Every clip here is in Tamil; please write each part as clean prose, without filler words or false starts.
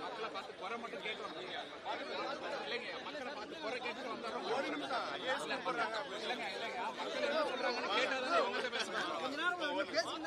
மக்களை பார்த்து குறை மட்டும் கேட்டு வந்தாங்க இல்லைங்க, மக்களை பார்த்து குறை கேட்டு வந்தாலும் இல்லைங்க இல்லைங்க, மக்கள் என்ன சொல்றாங்கன்னு கேட்டாதான் இவங்கள்ட்ட பேசுறாங்க.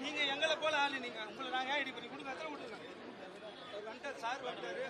நீங்க எங்களை போல ஆளு, நீங்க உங்களை நாங்க ஐடி பண்ணி கொடுங்க, அத்தனை விட்டுருங்க. வந்துட்டார் சார், வந்துட்டாரு.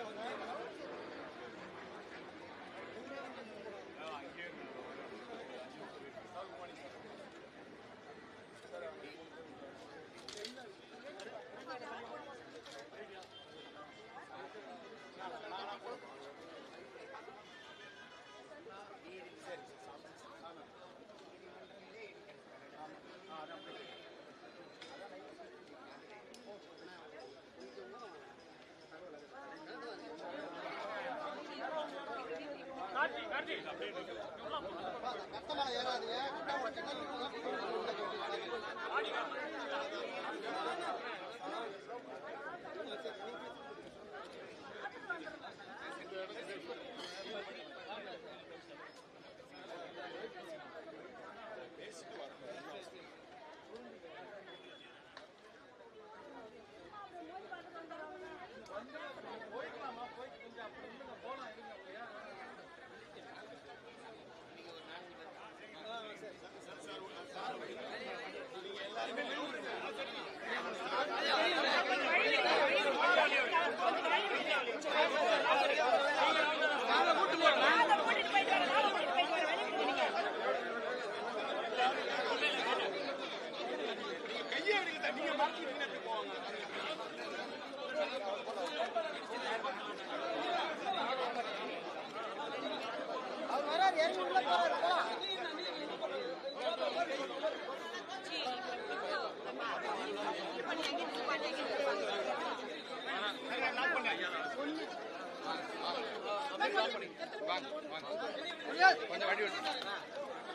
கொஞ்சம் வழி விடு,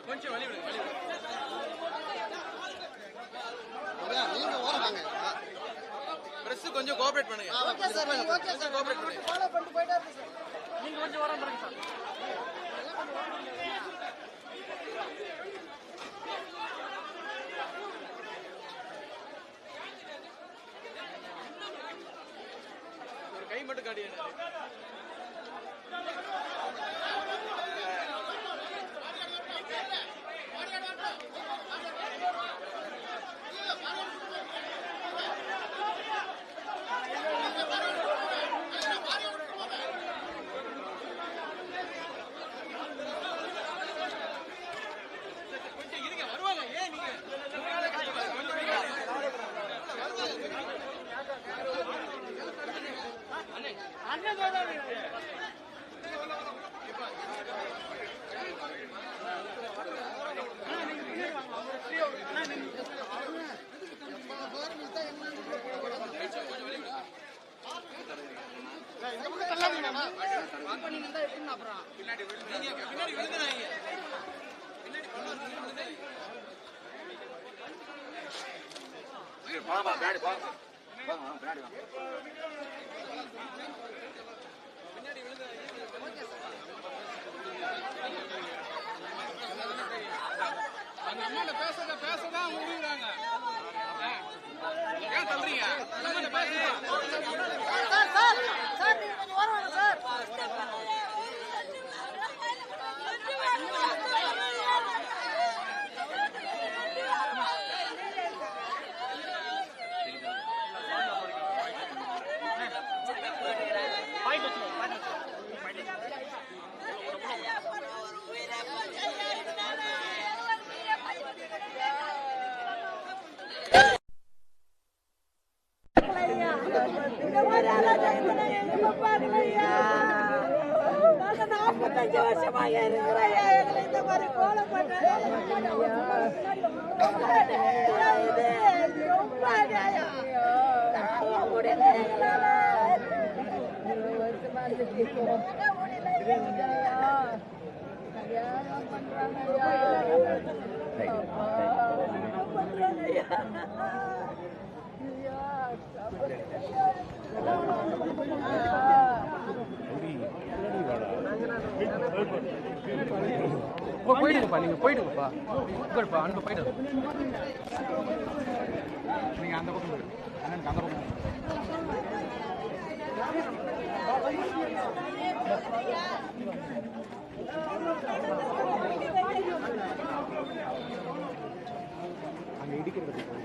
கொஞ்சம் வழி விடு, வழி விடு. நீங்க ஓரமாங்க. பிரஸ் கொஞ்சம் கோஆபரேட் பண்ணுங்க. Okay sir, okay sir. Cooperate பண்ணுங்க. ஃபாலோ பண்ணிட்டு போயிட்டே இருக்கு சார். நீங்க கொஞ்சம் ஓரம் பண்ணுங்க சார். ஒரு கை மட்டும் காடி. பின்னாடி விழுந்துறாங்க. அந்த அம்மாட்ட பேசதான் விடுறாங்க. ஏன் தள்ளுறீங்க? அம்மாட்ட பேசுங்க. சார் நீங்க கொஞ்சம் ஓரம் வாங்க சார். போயிடுங்கப்பா, நீங்க போயிடுங்கப்பா, உட்காருப்பா, அங்க போயிடு. நீங்க அந்த பக்கம் போயிடு, அந்த பக்கம். அங்க இடிக்கிறது பின்னாடி.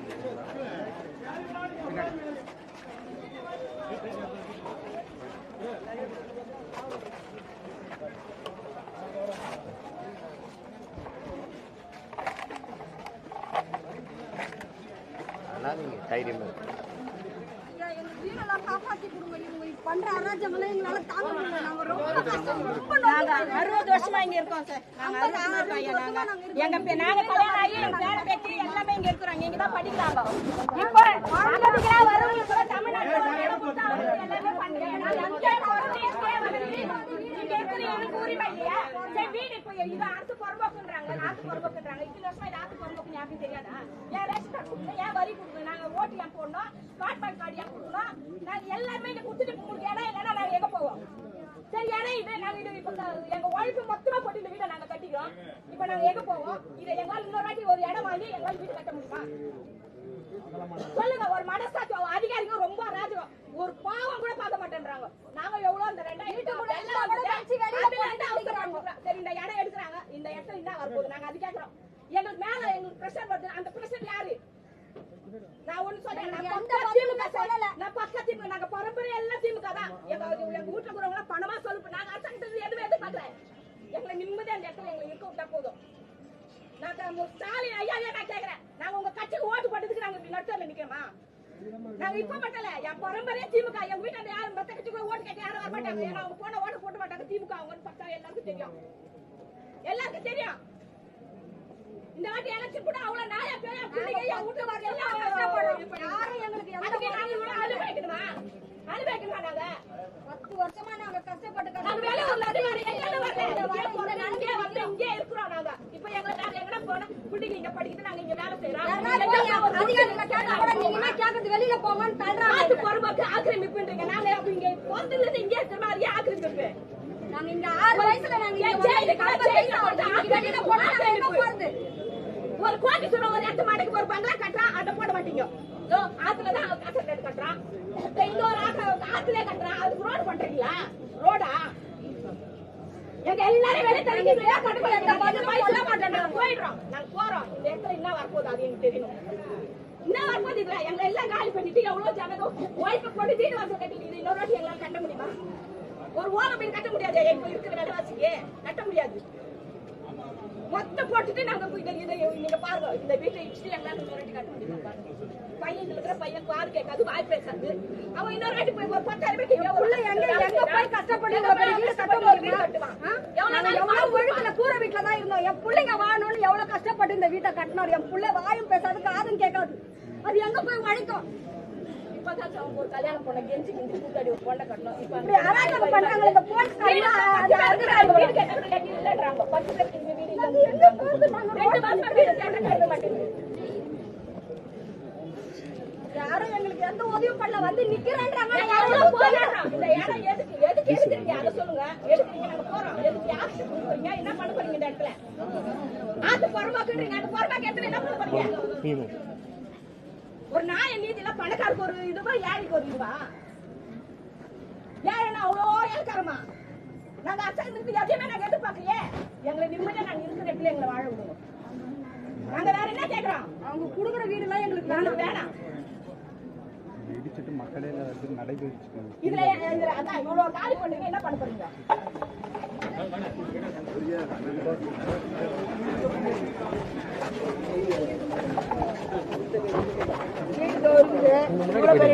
காப்பாத்தி கொடுங்க. இவங்க பண்ற அராஜகங்களை எங்களால தாங்க முடியல. நாங்க ரொம்ப 60 வருஷமா இங்க இருக்கோம் சார். நாங்க நாங்க கல்யாணம் ஆகி எங்க பேர பேத்தி எல்லாமே இங்க இருக்கிறாங்க. இங்க தான் படிக்கிறாங்க. இப்போ அங்கதிகளா வரவங்க கூட தமிழ்நாட்டுல வந்து இடம் கொடுத்தா எல்லாமே பண்றாங்க. நாங்க அங்கே போறது இங்கே வந்து இங்க இருக்கிற எனக்கு உரிமை இல்லையா? சரி வீடு இப்போ இது அரசு பொறுப்போக்குன்றாங்க. அரசு பொறுப்போக்குன்றாங்க. 20 வருஷமா இது அரசு பொறுப்போக்குன்னு யாருக்கும் தெரியாதா? ஏன் ரேஷன் கார்டு கொடுக்கணும், ஏன் வரி கொடுக்கணும், நாங்க ஓட்டு ஏன் போடணும், ஸ்மார்ட் பேங்க் கார்டு ஏன் கொடுக்கணும், நாங்க எல்லாருமே இங்க கொடுத்துட்டு உங்களுக்கு இடம் இல்லைன்னா நாங்க எங்க போவோம்? சரி ஏன்னா இது நாங்க இது இப்ப எங்க உழைப்பு மொத்தமா போட்டு இந்த வீட்டை நாங்க கட்டிக்கிறோம். இப்ப நாங்க எங்க போவோம்? இதை எங்களால இன்னொரு வாட்டி ஒரு இடம் வாங்கி எங்களால வீடு கட்ட முடியுமா? சொல்லுங்க. ஒரு மனசாட்சி அதிகாரிங்க ரொம்ப அராஜகம். ஒரு பாவம் கூட பார்க்க மாட்டேன்றாங்க. நாங்க எவ்வளவு இந்த 2000 சரி இந்த இடம் எடுக்கிறாங்க, இந்த இடத்துல என்ன வரப்போகுது நாங்க அது கேட்கிறோம். எங்களுக்கு மேல எங்களுக்கு பிரஷர் வருது. அந்த பிரஷர் யாரு? நான் ஒண்ணு சொல்றேன், நான் பக்கத்து திமுக, நாங்க பரம்பரை எல்லாம் திமுக தான். எங்க வீட்டுல கூடவங்க பணமா சொல்லு, நாங்க அரசாங்கத்துக்கு எதுவும் எதிர்பார்க்கல. எங்களை நிம்மதியா அந்த இடத்துல எங்களை இருக்க விட்டா போதும். நான் ஸ்டாலின் ஐயாவே நான் கேட்கிறேன், நாங்க உங்க கட்சிக்கு ஓட்டு போட்டதுக்கு நாங்க இப்படி நடுத்தல நிக்கிறோமா? நாங்க இப்ப மட்டும் இல்ல, என் பரம்பரையே திமுக. எங்க வீட்டுல யாரும் மத்த கட்சிக்கு ஓட்டு கேட்க யாரும் வர மாட்டாங்க. ஏன்னா அவங்க போன ஓட்டு போட மாட்டாங்க. திமுக அவங்கன்னு பார்த்தா எல்லாருக்கும் தெரியும். எல்லாருக்கும் தெரியும். இந்த வாட்டி எலெக்ஷன் கூட அவ்வளவு நாயா பேயா பிள்ளைங்க என் வீட்டு வரல எல்லாம் கஷ்டப்படுறோம். யாரும் எங்களுக்கு அதுக்கு நாங்க அனுபவிக்கணுமா நாங்க 10 வருஷமா நாங்க கஷ்டப்பட்டு நாங்க வேலை ஒரு அதிகாரி எங்க வரல நாங்க வந்து இங்கே இருக்கிறோம். நாங்க இப்போ நாங்க எங்கடா போனா பிள்ளைங்க இங்க படிக்குது, நாங்க இங்க வேலை செய்றோம். அதிகாரிகளை கேட்டா கூட நீங்க என்ன கேக்குறது வெளியில போங்கன்னு தள்ளுறாங்க. அது பொறுமைக்கு ஆக்கிரமிப்புன்றீங்க. நாங்க இங்க போறதுல இருந்து இங்கே இருக்கிற மாதிரி ஆக்கிரமிப்பு. நாங்க இங்க 6 வயசுல நாங்க இங்க வெளியில போனா நாங்க எங்க போறது? ஒரு கோடி சொல்ல ஒரு 8 மாடிக்கு ஒரு பங்களா கட்டுறான், அதை போட மாட்டீங்க. ஆத்துலதான் கட்டட கட்டுறான், இன்னொரு ஆத்துலயே கட்டுறான், அதுக்கு ரோடு பண்றீங்களா? ரோடா? எங்க எல்லாரும் வெளியே தரீங்க சொல்ல மாட்டேன். போயிடுறோம், நாங்க போறோம். இந்த இடத்துல என்ன வரப்போகுது அது எனக்கு தெரியணும். என்ன வரப்போகுது? இதுல எங்க எல்லாம் காலி பண்ணிட்டு எவ்வளவு ஜனகம் ஒய்ஃபை போட்டு வீடு வாசல் கட்டிட்டு இன்னொரு வாட்டி எங்களால் கட்ட முடியுமா? ஒரு ஓரம் வீடு கட்ட முடியாது. இப்ப இருக்கிற விலைவாசிக்கு கட்ட முடியாது. மொத்தம் போட்டுட்டு நாங்க நீங்க பாருங்க, இந்த வீட்டை இடிச்சுட்டு எங்களால இன்னொரு வாட்டி கட்ட முடியுமா பாருங்க. பையன் இருக்கிற பையன் பாரு கேட்காது, வாய் பேசாது. அவன் இன்னொரு வாட்டி போய் ஒரு 10,000 எங்க போய் கஷ்டப்பட்டு கூரை வீட்டுல தான் இருந்தோம். என் பிள்ளைங்க வாழணும்னு எவ்வளவு கஷ்டப்பட்டு இந்த வீட்டை கட்டினாரு. என் பிள்ளை வாயும் பேசாது, காதும் கேட்காது. அது எங்க போய் உழைக்கும்? இப்பதான் அவங்க ஒரு கல்யாணம் பொண்ணை கெஞ்சி கிஞ்சி கூட்டாடி ஒரு பொண்ணை கட்டணும். இப்ப அராஜகம் பண்றாங்க இந்த போலீஸ் வீடு கட்டி இல்லைன்றாங்க. 10 பேருக்கு வீடு இல்லை, 2 மாசமா வீடு கட்ட மாட்டேங்குது. யாரும் எங்களுக்கு எந்த உதவியும் பண்ணல, வந்து நிக்கிறேன்றாங்க. இந்த இடம் எதுக்கு எடுக்கிறீங்க அதை சொல்லுங்க. எடுக்கிறீங்க, நாங்க போறோம். எதுக்கு யாருக்கு கொடுக்குறீங்க? என்ன பண்ண போறீங்க இந்த இடத்துல? ஆத்து பொறுமாக்குறீங்க, அந்த பொறுமாக்கு இடத்துல என்ன பண்ண போறீங்க? ஒரு நாய நீதியில பணக்காருக்கு ஒரு இதுவா, ஏழைக்கு ஒரு இதுவா? ஏழைன்னா அவ்வளோ ஏழ்காரமா? நாங்க அரசாங்கத்துக்கு எதையுமே நாங்க எதிர்பார்க்கலையே. எங்களை நிம்மதியா நாங்க இருக்கிற இடத்துல எங்களை வாழ விடுவோம். நாங்க வேற என்ன கேட்கிறோம்? அவங்க கொடுக்குற வீடு எல்லாம் எங்களுக்கு வேணாம். இடிச்சிட்டு மக்களே நடைபெற்று இதுல அதான் இவ்வளவு காலி பண்றீங்க, என்ன பண்ண போறீங்க?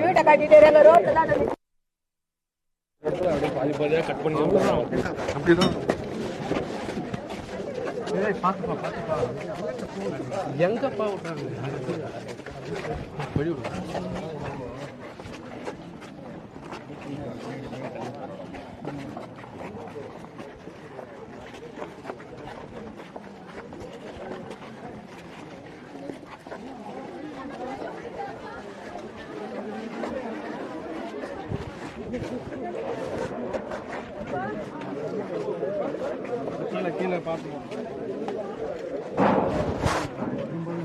வீட்டை கட்டிட்டு ரோட்ல தான் கட் பண்ணி அப்படிதான். பாத்துப்பா பாத்துப்பா எங்கப்பா விட்றாங்க? கீழே கீழே பார்த்து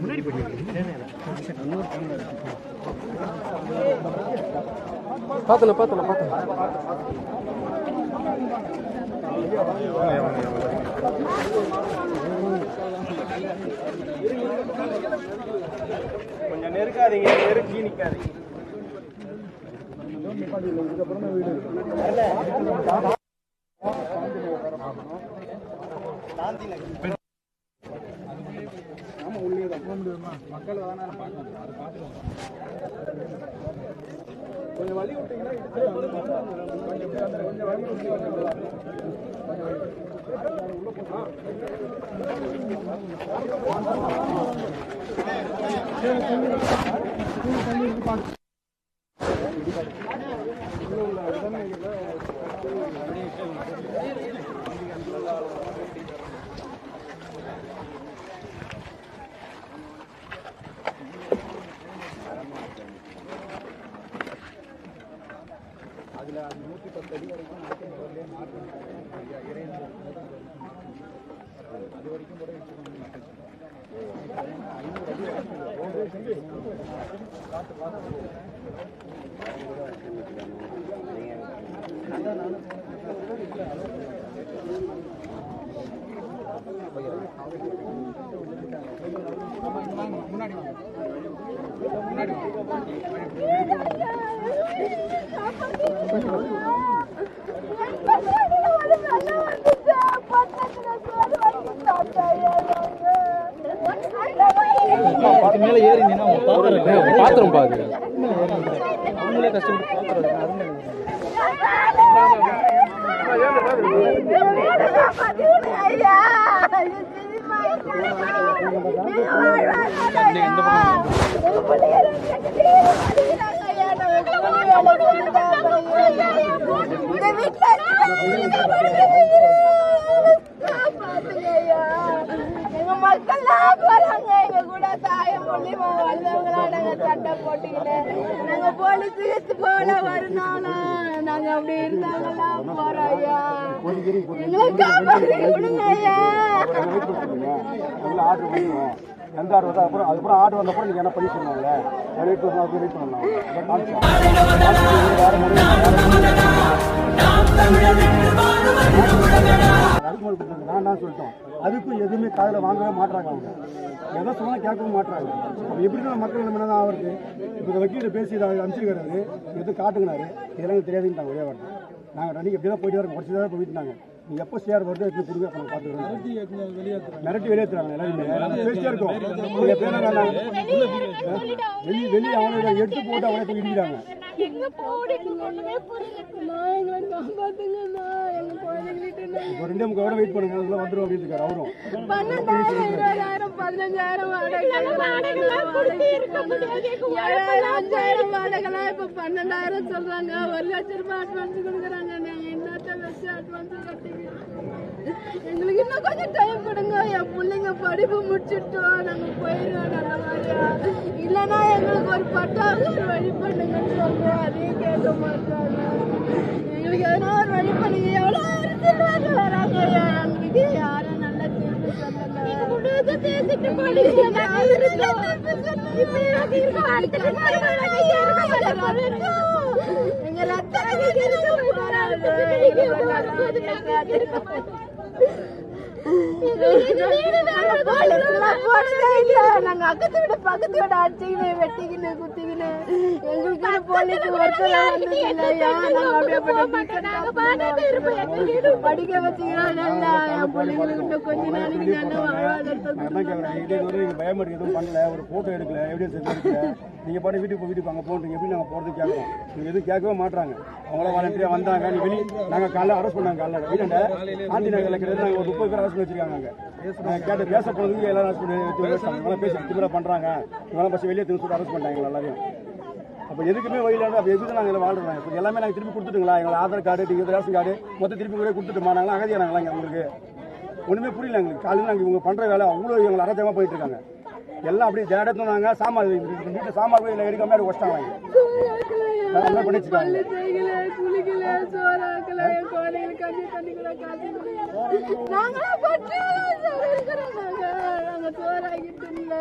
முன்னாடி பார்த்தல பார்த்தல பார்த்தல கொஞ்சம் நெருக்காதீங்க, நெருக்கி நிக்காதீங்க. மக்கள் கொஞ்சம் வழி விட்டீங்கன்னா கொஞ்சம் வழி விட்டு அதில் 110 அடி வரைக்கும் மாற்றம் அது வரைக்கும் கூட வச்சுக்கணும். 500 அடி வரைக்கும் பார்த்து பார்த்து முன்னாடி முன்னாடி மேல ஏறி பாத்திரம் பாரு அவங்களே கஷ்டப்பட்டு பாத்திரம் இந்த வீட்டுல எங்க மக்கள்லாம் போறாங்க எங்க கூட தாயம் மூலியமா வந்தவங்களா நாங்க சட்டை போட்டுக்கிட்டு நாங்க போலீஸுக்கு போல வருந்தாலும் நாங்க அப்படி இருந்தாங்கலாம் போறோம் ஐயா எங்களை காப்பாற்றி விடுங்க ஐயா. ஆர்டர் பண்ணுங்க எந்த ஆர்டர் வந்தா அப்புறம் அதுக்கப்புறம் ஆர்டர் வந்தப்பறம் நீங்கள் என்ன பண்ணி சொன்னாங்க வெயிட் பண்ணலாம் நான் தான் சொல்லிட்டோம் அதுக்கும் எதுவுமே காதில் வாங்கவே மாட்டாங்க அவங்க எதை சொன்னாலும் கேட்கவும் மாட்டாங்க அப்போ எப்படி தான் மக்கள் நம்ம என்ன ஆகுறது இப்போ இந்த வக்கீல் பேசி இதை அனுப்பிச்சிருக்காரு எதுவும் காட்டுங்கினாரு இதெல்லாம் தெரியாதுன்னு ஒரே வார்த்தை நாங்கள் ரன்னிங் எப்படி தான் போயிட்டு வரோம் முடிச்சு தான் போயிட்டுனாங்க நீங்கள் எப்போ ஷேர் வருதோ எப்படி கொடுங்க அப்போ நாங்கள் பார்த்துக்கிறோம் மிரட்டி வெளியேற்றுறாங்க எல்லாருமே பேசிட்டே இருக்கோம் வெளியே அவனை எடுத்து போட்டு அவனை போய் இடிக்கிறாங்க இப்போ 2.5 hour வெயிட் பண்ணுங்க அதெல்லாம் வந்துடும் அப்படின்னு இருக்காரு அவரும் 12,000 15,000 வாடகைலாம் இப்ப 12,000 சொல்றாங்க 1,00,000 ரூபாய் அட்வான்ஸ் கொடுக்குறாங்க நாங்க என்னத்த வச்சு அட்வான்ஸ் கட்டிக்கிறோம் எங்களுக்கு இன்னும் கொஞ்சம் டைம் கொடுங்க என் பிள்ளைங்க படிப்பு முடிச்சுட்டோம் நாங்க போயிடுவோம் நல்ல மாதிரியா இல்லைன்னா எங்களுக்கு ஒரு பட்டாவது ஒரு வழி பண்ணுங்கன்னு சொல்றோம் அதையும் கேட்க மாட்டாங்க எங்களுக்கு எதனா ஒரு வழி பண்ணுங்க எவ்வளோ அரசியல்வாதி வராங்க எங்களுக்கு யாரும் நல்ல தீர்ப்பு நாங்க அக்கத்து விட பக்கத்து விட அடிச்சுக்கின்னு வெட்டிக்கின்னு குத்திக்கின்னு எங்களுக்கு போலீஸ் படிக்க வச்சுக்கிறோம் நல்லா என் பிள்ளைங்களுக்கு கொஞ்ச நாளைக்கு பயமடி எதுவும் பண்ணல ஒரு போட்டோ எடுக்கல எவிடன்ஸ் எதுவும் எடுக்கல நீங்கள் பாட்டு வீட்டுக்கு அங்கே போகிறீங்க எப்படி நாங்கள் போகிறது கேட்குறோம் நீங்கள் எதுவும் கேட்கவே மாட்டாங்க அவங்கள வாலண்டியாக வந்தாங்க நீ வெளியே நாங்கள் காலைல அரெஸ்ட் பண்ணாங்க காலைல வீட்டாண்ட ஆண்டி நகரில் கிட்ட நாங்கள் ஒரு 30 பேர் அரெஸ்ட் பண்ணி வச்சிருக்காங்க அங்கே கேட்டு பேச போனதுக்கு எல்லாரும் அரெஸ்ட் பண்ணி வச்சுருக்காங்க பேசி திரும்ப பண்ணுறாங்க இவங்களாம் பஸ் வெளியே திரும்ப அரெஸ்ட் பண்ணிட்டாங்க எல்லாரையும் அப்போ எதுக்குமே வழியில் அப்போ எதுக்கு நாங்கள் வாழ்றோம் இப்போ எல்லாமே நாங்கள் திருப்பி கொடுத்துட்டுங்களா எங்களை Aadhaar card ticket ration card மொத்தம் திருப்பி கூட கொடுத்துட்டுமா நாங்களாம் அகதியானாங்களா இங்கே உங்களுக்கு ஒன்றுமே புரியல எங்களுக்கு காலையில் நாங்கள் இவங்க பண்ணுற வேலை அவ்வளோ எங்களை அரஜமாக போயிட்டு இருக்காங்க எல்லாம் அப்படியே தேடத்துனாங்க சாமான் வீட்டு சாமான் போய் எடுக்காம அப்படி வச்சிட்டாங்க என்ன பண்ணிச்சுக்காங்க குளிக்கல சோறாக்கல என் குழந்தைங்களுக்கு தண்ணி கூட காசு நாங்களாம் பட்டு இருக்கிறோம் நாங்க சோறாக்கிட்டு இல்லை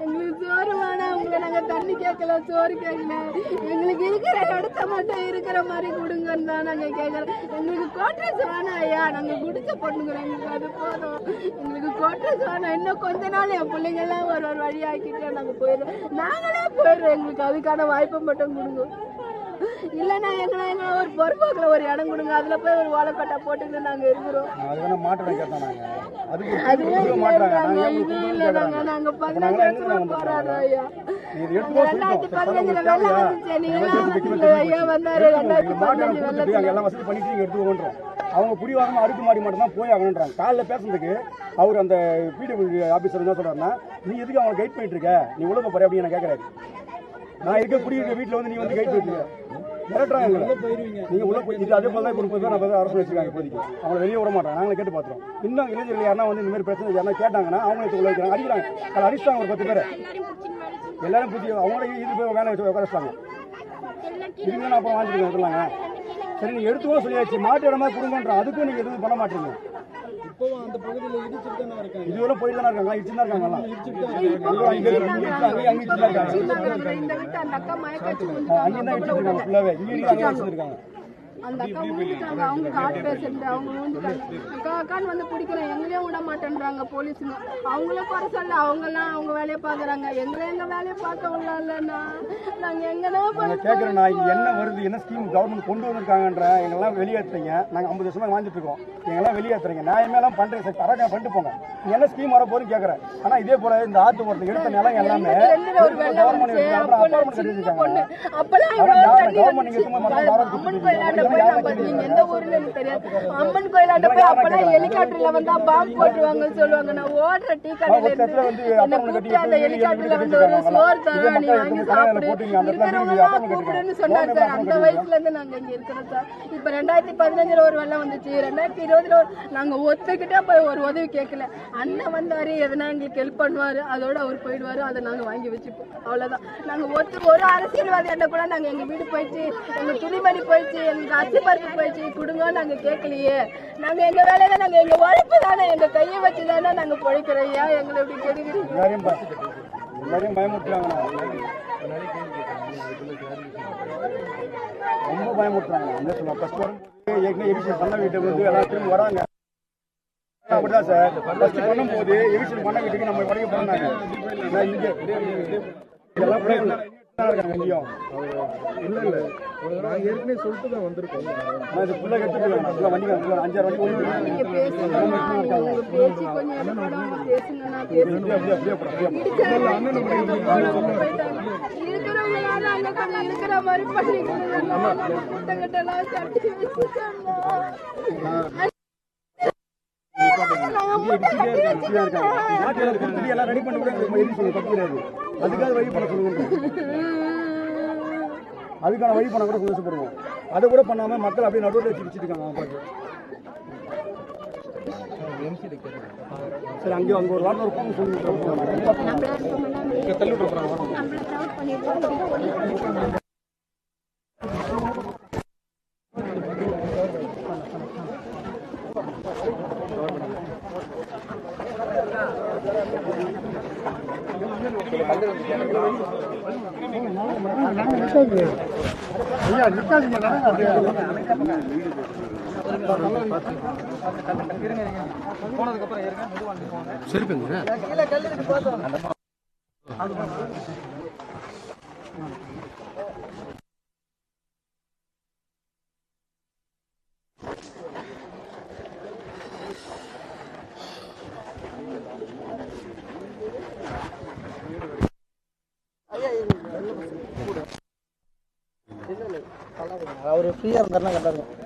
எங்களுக்கு சோறு வேணாம் உங்களை நாங்க தண்ணி கேட்கல சோறு கேட்கல எங்களுக்கு இருக்கிற இடத்த மட்டும் இருக்கிற மாதிரி கொடுங்கன்னு தான் நாங்க கேட்கறோம் எங்களுக்கு கோட்ரஸ் வேணாம் ஐயா நாங்க குடிச்ச பொண்ணுங்கிறோம் எங்களுக்கு அது போதும் எங்களுக்கு கோட்ரஸ் வேணாம் இன்னும் கொஞ்ச நாள் என் பிள்ளைங்க எல்லாம் ஒரு வழி ஆக்கிட்டு நாங்க போயிடுறோம் நாங்களே போயிடுறோம் எங்களுக்கு அதுக்கான வாய்ப்பை மட்டும் கொடுங்க இல்லைன்னா எங்களை ஒரு பொறுப்பாக்கில் ஒரு இடம் கொடுங்க அதுல போய் ஒரு ஓலைக்கட்டை போட்டுக்கிட்டு நாங்க இருக்கிறோம் நாங்க 15 போராடுறோம் ஐயா 2015 வெள்ளம் வந்துச்சு நீங்க ஐயா வந்தாரு 2015 அவங்க புடிவாங்க அடுக்கு மாடி மட்டும் தான் போய் ஆகணுன்றாங்க காலைல பேசுறதுக்கு அவர் அந்த பிடிஓ ஆபீசர் என்ன சொல்றாருன்னா நீ எதுக்கு அவங்க கைட் பண்ணிட்டு இருக்க நீ உள்ள போற அப்படின்னு என்ன கேட்கறாரு நான் இருக்க குடியிருக்க வீட்டில் வந்து நீ வந்து கைட் பண்ணிட்டு மிரட்டுறாங்க நீங்க உள்ள போயிட்டு அதே போல தான் 30 பேர் நம்ம அரசு வச்சிருக்காங்க இப்போதைக்கு அவங்களை வெளியே விட மாட்டாங்க நாங்களே கேட்டு பார்த்துறோம் இன்னும் இளைஞர்கள் யாரா வந்து இந்த மாதிரி பிரச்சனை யாரா கேட்டாங்கன்னா அவங்க உள்ள வைக்கிறாங்க அடிக்கிறாங்க அதை அடிச்சிட்டாங்க ஒரு 10 பேர் எல்லாரும் புதிய அவங்களோட இது போய் வேலை வச்சு உட்காரச்சிட்டாங்க இதுங்க நான் அப்போ வாங்கிட்டு வந்துடலாங்க சரி நீங்க எடுத்துக்கோ சொல்லியாச்சு மாட்டு இடமா கொடுங்கன்றோம் அதுக்கும் நீங்க எதுவும் பண்ண மாட்டீங்க அந்த பகுதியில் இடிச்சுட்டு தானே இருக்காங்க இதுவரை போயிட்டு தானே இருக்காங்க இடிச்சு தான் இருக்காங்க அங்கேயும் இடிச்சுட்டு இருக்காங்க ஃபுல்லாவே இங்கே இடிச்சுட்டு இருக்காங்க அந்த அக்கா ஊந்துட்டாங்க அவங்க காட்டு பேசுறது அவங்க ஊந்துட்டாங்க அக்கான்னு வந்து பிடிக்கிறேன் எங்களையும் விட மாட்டேன்றாங்க போலீஸுங்க அவங்கள குறை சொல்ல அவங்கெல்லாம் அவங்க வேலையை பார்க்குறாங்க எங்களை எங்க வேலையை பார்க்க விடலன்னா நாங்க எங்கதான் கேட்குறேன் இங்க என்ன வருது என்ன ஸ்கீம் கவர்மெண்ட் கொண்டு வந்திருக்காங்கன்ற எங்கெல்லாம் வெளியேற்றுறீங்க நாங்கள் 50 வருஷமா வாழ்ந்துட்டு இருக்கோம் எங்கெல்லாம் வெளியேற்றுறீங்க நியாயமெல்லாம் பண்றேன் சார் தரங்க பண்ணிட்டு போங்க என்ன ஸ்கீம் வர போதுன்னு கேட்குறேன் ஆனா இதே போல இந்த ஆத்து போறது எடுத்த நிலம் எல்லாமே கவர்மெண்ட் கவர்மெண்ட் போய் நம்ம நீங்க எந்த ஊர்ல எனக்கு தெரியாது. அம்மன் கோயிலாண்ட போய் அப்பெல்லாம் ஹெலிகாப்டர்ல வந்தா பாம்பு போட்டுருவாங்கன்னு சொல்லுவாங்க. நான் ஓடுற டீ கடையில இருந்து என்ன கூப்பிட்டு அந்த ஹெலிகாப்டர்ல வந்து ஒரு சோறு தரோம், நீ வாங்கி சாப்பிடு, இருக்கிறவங்க கூப்பிடுன்னு சொன்னாரு சார். அந்த வயசுல இருந்து நாங்க இங்க இருக்கிறோம் சார். இப்ப 2015 ஒரு வெள்ளம் வந்துச்சு, 2020 நாங்க ஒத்துக்கிட்டே போய் ஒரு உதவி கேட்கல. அண்ணன் வந்தாரு, எதனா எங்களுக்கு ஹெல்ப் பண்ணுவாரு, அதோட அவர் போயிடுவாரு, அதை நாங்க வாங்கி வச்சுப்போம். அவ்வளவுதான். நாங்க ஒரு அரசியல்வாதி என்ன கூட நாங்க எங்க வீடு போயிடுச்சு, எங்க துணிமணி போயிடுச்சு, எங்களுக்கு அரிசி பருப்பு போயிடுச்சு, கொடுங்க நாங்க கேட்கலையே. நாங்க எங்க வேலையில நாங்க எங்க உழைப்பு தானே, எங்க கையை வச்சுதானே நாங்க பொழைக்கிறோம். ஏன் எங்களை எப்படி கெடுக்கிறீங்க? எல்லாரையும் பயமுறுத்துறாங்க, ரொம்ப பயமுறுத்துறாங்க. என்ன சொல்ல ஃபர்ஸ்ட் வரும்போது ஏற்கனவே எவிஷன் பண்ண வீட்டுக்கு வந்து எல்லாத்தையும் வராங்க. அப்படிதான் சார் ஃபர்ஸ்ட் பண்ணும்போது எவிஷன் பண்ண வீட்டுக்கு நம்ம வரைக்கும் பண்ணாங்க. இங்கே இதெல்லாம் எங்கேயும் இல்ல நான் ஏற்கனவே சொல்லிட்டு தான் வந்திருக்கோம். அது ஃபுல்லாக எடுத்துட்டு வண்டி 5-6 வண்டி ஓடி நீங்க பேசுங்க, உங்க பேச்சு கொஞ்சம் இடப்படாம பேசுங்க. நான் பேசுறேன். இருக்கிறவங்க யாரும் அங்க கொஞ்சம் இருக்கிற மாதிரி பண்ணிக்கணும். கூட்டங்கட்டெல்லாம் தட்டி வச்சுட்டாங்க. எல்லாம் ரெடி பண்ணி கூட தப்பு கிடையாது. அதுக்காக வழி பண்ண சொல்லுங்க, அதுக்கான வழி பண்ண கூட சந்தோஷப்படுவோம். அதை கூட பண்ணாம மக்கள் அப்படியே நடுவில் வச்சு வச்சுட்டு இருக்காங்க. சரி, அங்கே அங்கே ஒரு வாரம் ஒரு பொண்ணு சொல்லி தள்ளி விட்டுறாங்க. அவர் ஃப்ரீயா இருந்தாருன்னா கரெக்டா இருக்கும்.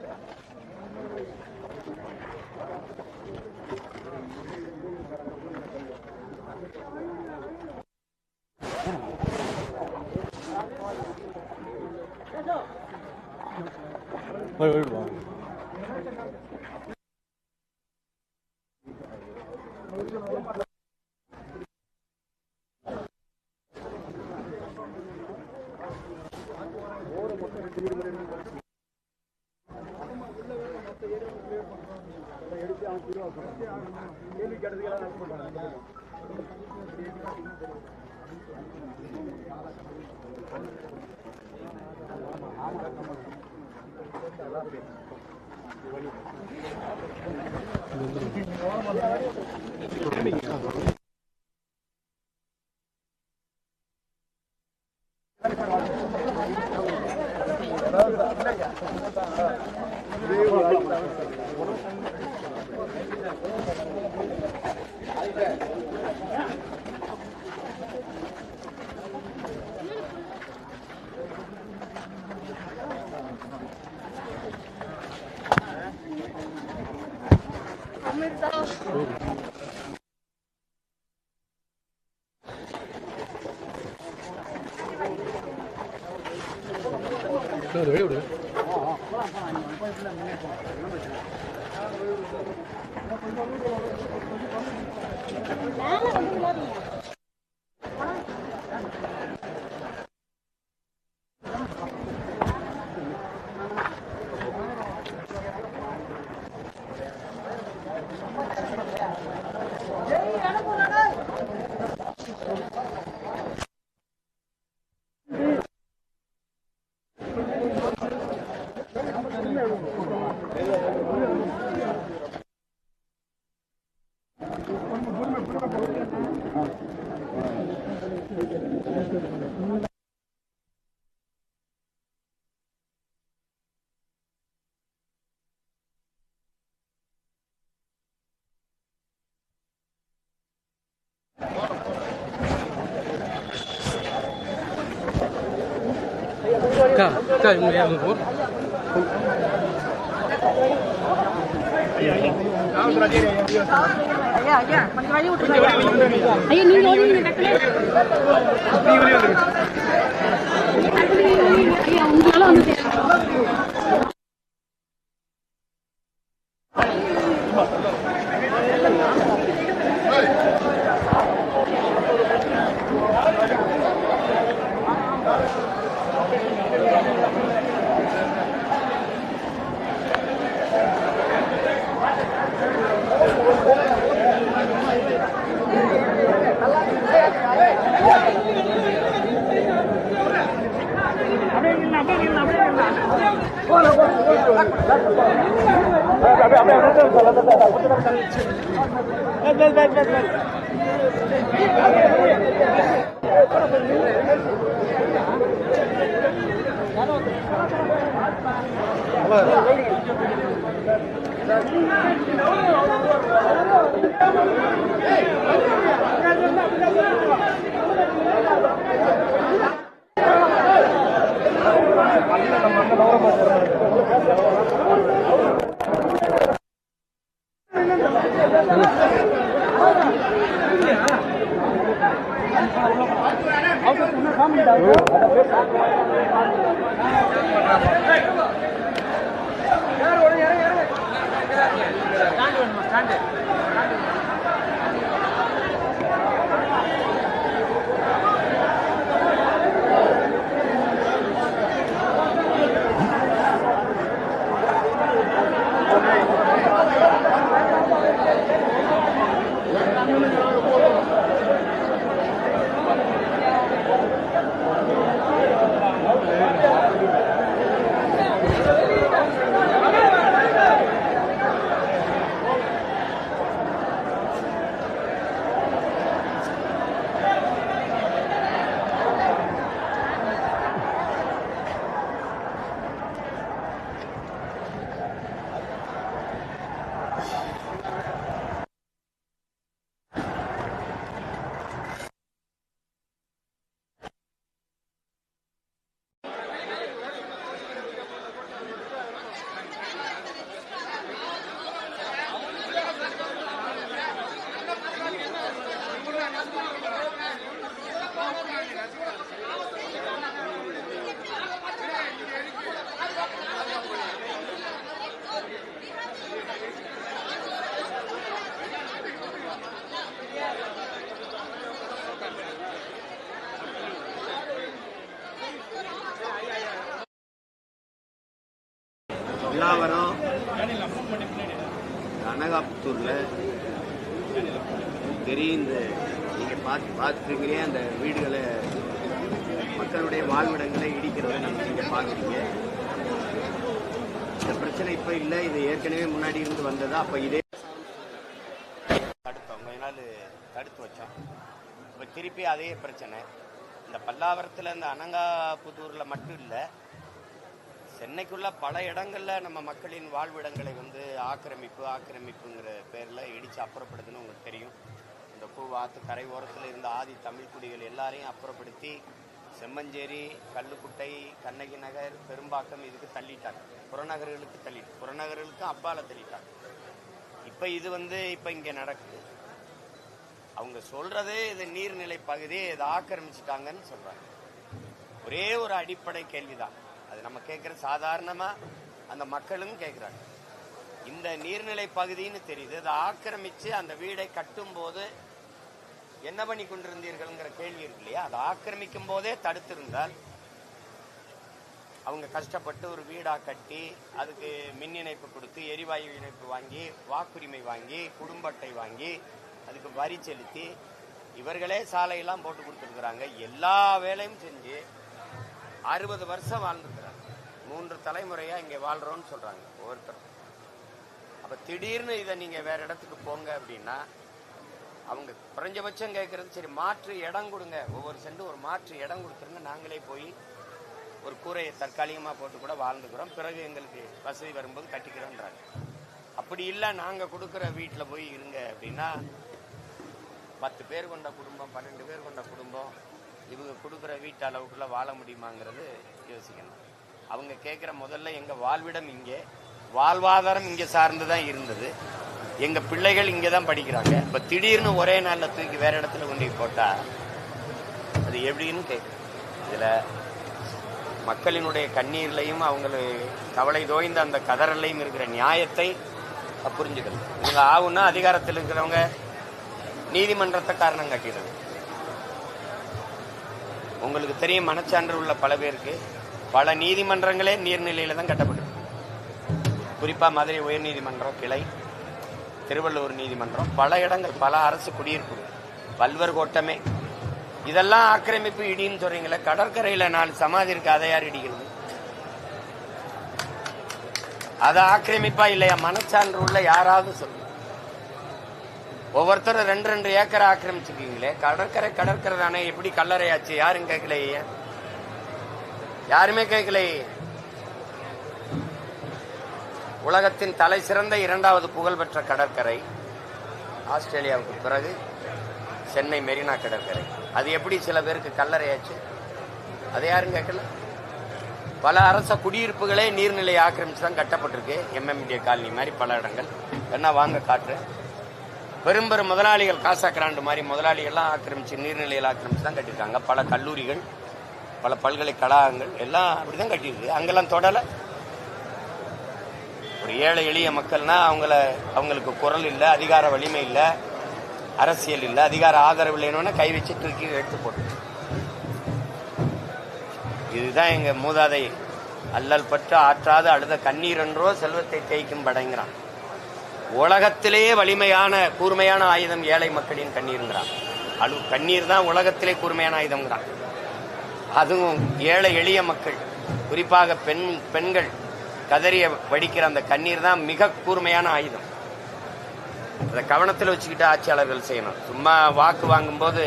Kak, ini yang ஐயா ஐயா கொஞ்சம் வழி விட்டுருங்க ஐயா நீங்க ஓடுங்க ஐயா உங்களால வந்து பல்லாவரம் அனகாபுத்தூரில் தெரியும். இந்த நீங்கள் பார்த்துருக்கிறீங்க அந்த வீடுகளை, மக்களுடைய வாழ்விடங்களை இடிக்கிறத நீங்கள் பார்க்குறீங்க. இந்த பிரச்சனை இப்போ இல்லை, இது ஏற்கனவே முன்னாடி இருந்து வந்ததா. அப்போ இதே தடுத்தோம், கொஞ்ச நாள் தடுத்து வச்சோம். இப்போ திருப்பி அதே பிரச்சனை. இந்த பல்லாவரத்தில் இந்த அனகாபுத்தூரில் மட்டும் இல்லை, சென்னைக்குள்ள பல இடங்கள்ல நம்ம மக்களின் வாழ்விடங்களை ஆக்கிரமிப்புங்கிற பேர்ல இடிச்சு அப்புறப்படுதுன்னு உங்களுக்கு தெரியும். இந்த பூவாத்து கரை ஓரத்தில் இருந்த ஆதி தமிழ் குடிகள் எல்லாரையும் அப்புறப்படுத்தி செம்மஞ்சேரி, கல்லுக்குட்டை, கண்ணகி நகர், பெரும்பாக்கம் இதுக்கு தள்ளிட்டாங்க. புறநகர்களுக்கு அப்பால தள்ளிட்டாங்க. இப்ப இது இப்ப இங்க நடக்குது. அவங்க சொல்றதே இது நீர்நிலை பகுதி, இதை ஆக்கிரமிச்சுட்டாங்கன்னு சொல்றாங்க. ஒரே ஒரு அடிப்படை கேள்விதான், அது நம்ம கேட்குற சாதாரணமா அந்த மக்களும் கேட்குறாங்க. இந்த நீர்நிலை பகுதின்னு தெரியுது, அதை ஆக்கிரமிச்சு அந்த வீடை கட்டும் போது என்ன பண்ணி கொண்டிருந்தீர்கள்ங்கிற கேள்வி இருக்கு இல்லையா? அதை ஆக்கிரமிக்கும் போதே தடுத்திருந்தால், அவங்க கஷ்டப்பட்டு ஒரு வீடா கட்டி அதுக்கு மின் இணைப்பு கொடுத்து, எரிவாயு இணைப்பு வாங்கி, வாக்குரிமை வாங்கி, குடும்ப அட்டை வாங்கி, அதுக்கு வரி செலுத்தி இவர்களே சாலையெல்லாம் போட்டு கொடுத்துருக்குறாங்க. எல்லா வேலையும் செஞ்சு 60 வருஷம் வாழ்ந்துருக்கிறாங்க. 3 தலைமுறையா இங்க வாழ்றோம்னு சொல்றாங்க ஒவ்வொருத்தரும். அப்ப திடீர்னு இதை நீங்க வேற இடத்துக்கு போங்க அப்படின்னா, அவங்க குறைஞ்சபட்சம் கேட்கறது, சரி மாற்று இடம் கொடுங்க, ஒவ்வொரு சென்டும் ஒரு மாற்று இடம் கொடுத்துருங்க, நாங்களே போய் ஒரு கூரையை தற்காலிகமா போட்டு கூட வாழ்ந்துக்கிறோம், பிறகு எங்களுக்கு வசதி வரும்போது கட்டிக்கிறோன்றாங்க. அப்படி இல்லை, நாங்க கொடுக்குற வீட்டில் போய் இருங்க அப்படின்னா 10 பேர் கொண்ட குடும்பம், 12 பேர் கொண்ட குடும்பம் இவங்க கொடுக்குற வீட்டு அளவுக்குள்ள வாழ முடியுமாங்கிறது யோசிக்கணும். அவங்க கேட்குற முதல்ல எங்க வாழ்விடம் இங்கே, வாழ்வாதாரம் இங்க சார்ந்துதான் இருந்தது. எங்க பிள்ளைகள் இங்க தான் படிக்கிறாங்க. இப்ப திடீர்னு ஒரே நாள்ல தூக்கி வேற இடத்துல கொண்டு போட்டா அது எப்படின்னு கேட்குறேன். இதுல மக்களினுடைய கண்ணீர்லையும் அவங்களுக்கு கவலை தோய்ந்த அந்த கதறலையும் இருக்கிற நியாயத்தை புரிஞ்சுக்கணும். இவங்க ஆகுன்னா அதிகாரத்தில் இருக்கிறவங்க நீதிமன்றத்தை காரணம் காட்டிடுறது. உங்களுக்கு தெரியும், மனச்சான்று உள்ள பல பேருக்கு பல நீதிமன்றங்களே நீர்நிலையில தான் கட்டப்பட்டது. குறிப்பா மதுரை உயர்நீதிமன்றம் கிளை, திருவள்ளூர் நீதிமன்றம், பல இடங்கள், பல அரசு குடியிருப்பு, பல்வர் கோட்டமே, இதெல்லாம் ஆக்கிரமிப்பு இடின்னு சொல்றீங்களே. கடற்கரையில 4 சமாதி இருக்கு, அதை யார் இடிக்கிறது? அது ஆக்கிரமிப்பா இல்லையா? மனச்சான்று உள்ள யாராவது சொல்லுங்க. ஒவ்வொருத்தரும் 2 ஏக்கரை ஆக்கிரமிச்சிருக்கீங்களே. கடற்கரை தானே, எப்படி கல்லறையாச்சு? யாரும் கேட்கலையே, யாருமே கேட்கலையே. உலகத்தின் தலை சிறந்த 2வது புகழ்பெற்ற கடற்கரை ஆஸ்திரேலியாவுக்கு பிறகு சென்னை மெரினா கடற்கரை. அது எப்படி சில பேருக்கு கல்லறையாச்சு? அதை யாரும் கேட்கல. பல அரச குடியிருப்புகளே நீர்நிலையை ஆக்கிரமிச்சு தான் கட்டப்பட்டிருக்கு. MMDA காலனி மாதிரி பல இடங்கள். என்ன வாங்க காட்டுறேன். பெரும் பெரும் முதலாளிகள், காசா கிராண்டு மாதிரி முதலாளிகள்லாம் ஆக்கிரமிச்சு நீர்நிலையில் ஆக்கிரமிச்சு தான் கட்டியிருக்காங்க. பல கல்லூரிகள், பல பல்கலைக்கழகங்கள் எல்லாம் அப்படிதான் கட்டியிருக்கு. அங்கெல்லாம் தொடலை. ஒரு ஏழை எளிய மக்கள்னா அவங்களுக்கு குரல் இல்லை, அதிகார வலிமை இல்லை, அரசியல் இல்லை, அதிகார ஆதரவு இல்லைன்னு கை வச்சு தூக்கி எடுத்து போட்டு. இதுதான் எங்க மூதாதை அல்லல் பற்று ஆற்றாது அழுத கண்ணீர் என்றோ செல்வத்தை தேய்க்கும் படைங்கிறான். உலகத்திலேயே வலிமையான கூர்மையான ஆயுதம் ஏழை மக்களின் கண்ணீர்ங்கிறான். கண்ணீர் தான் உலகத்திலே கூர்மையான ஆயுதம்ங்கிறான். அதுவும் ஏழை எளிய மக்கள், குறிப்பாக பெண்கள் கதறிய வடிக்கிற அந்த கண்ணீர் தான் மிக கூர்மையான ஆயுதம். அதை கவனத்தில் வச்சுக்கிட்டு ஆட்சியாளர்கள் செய்யணும். சும்மா வாக்கு வாங்கும் போது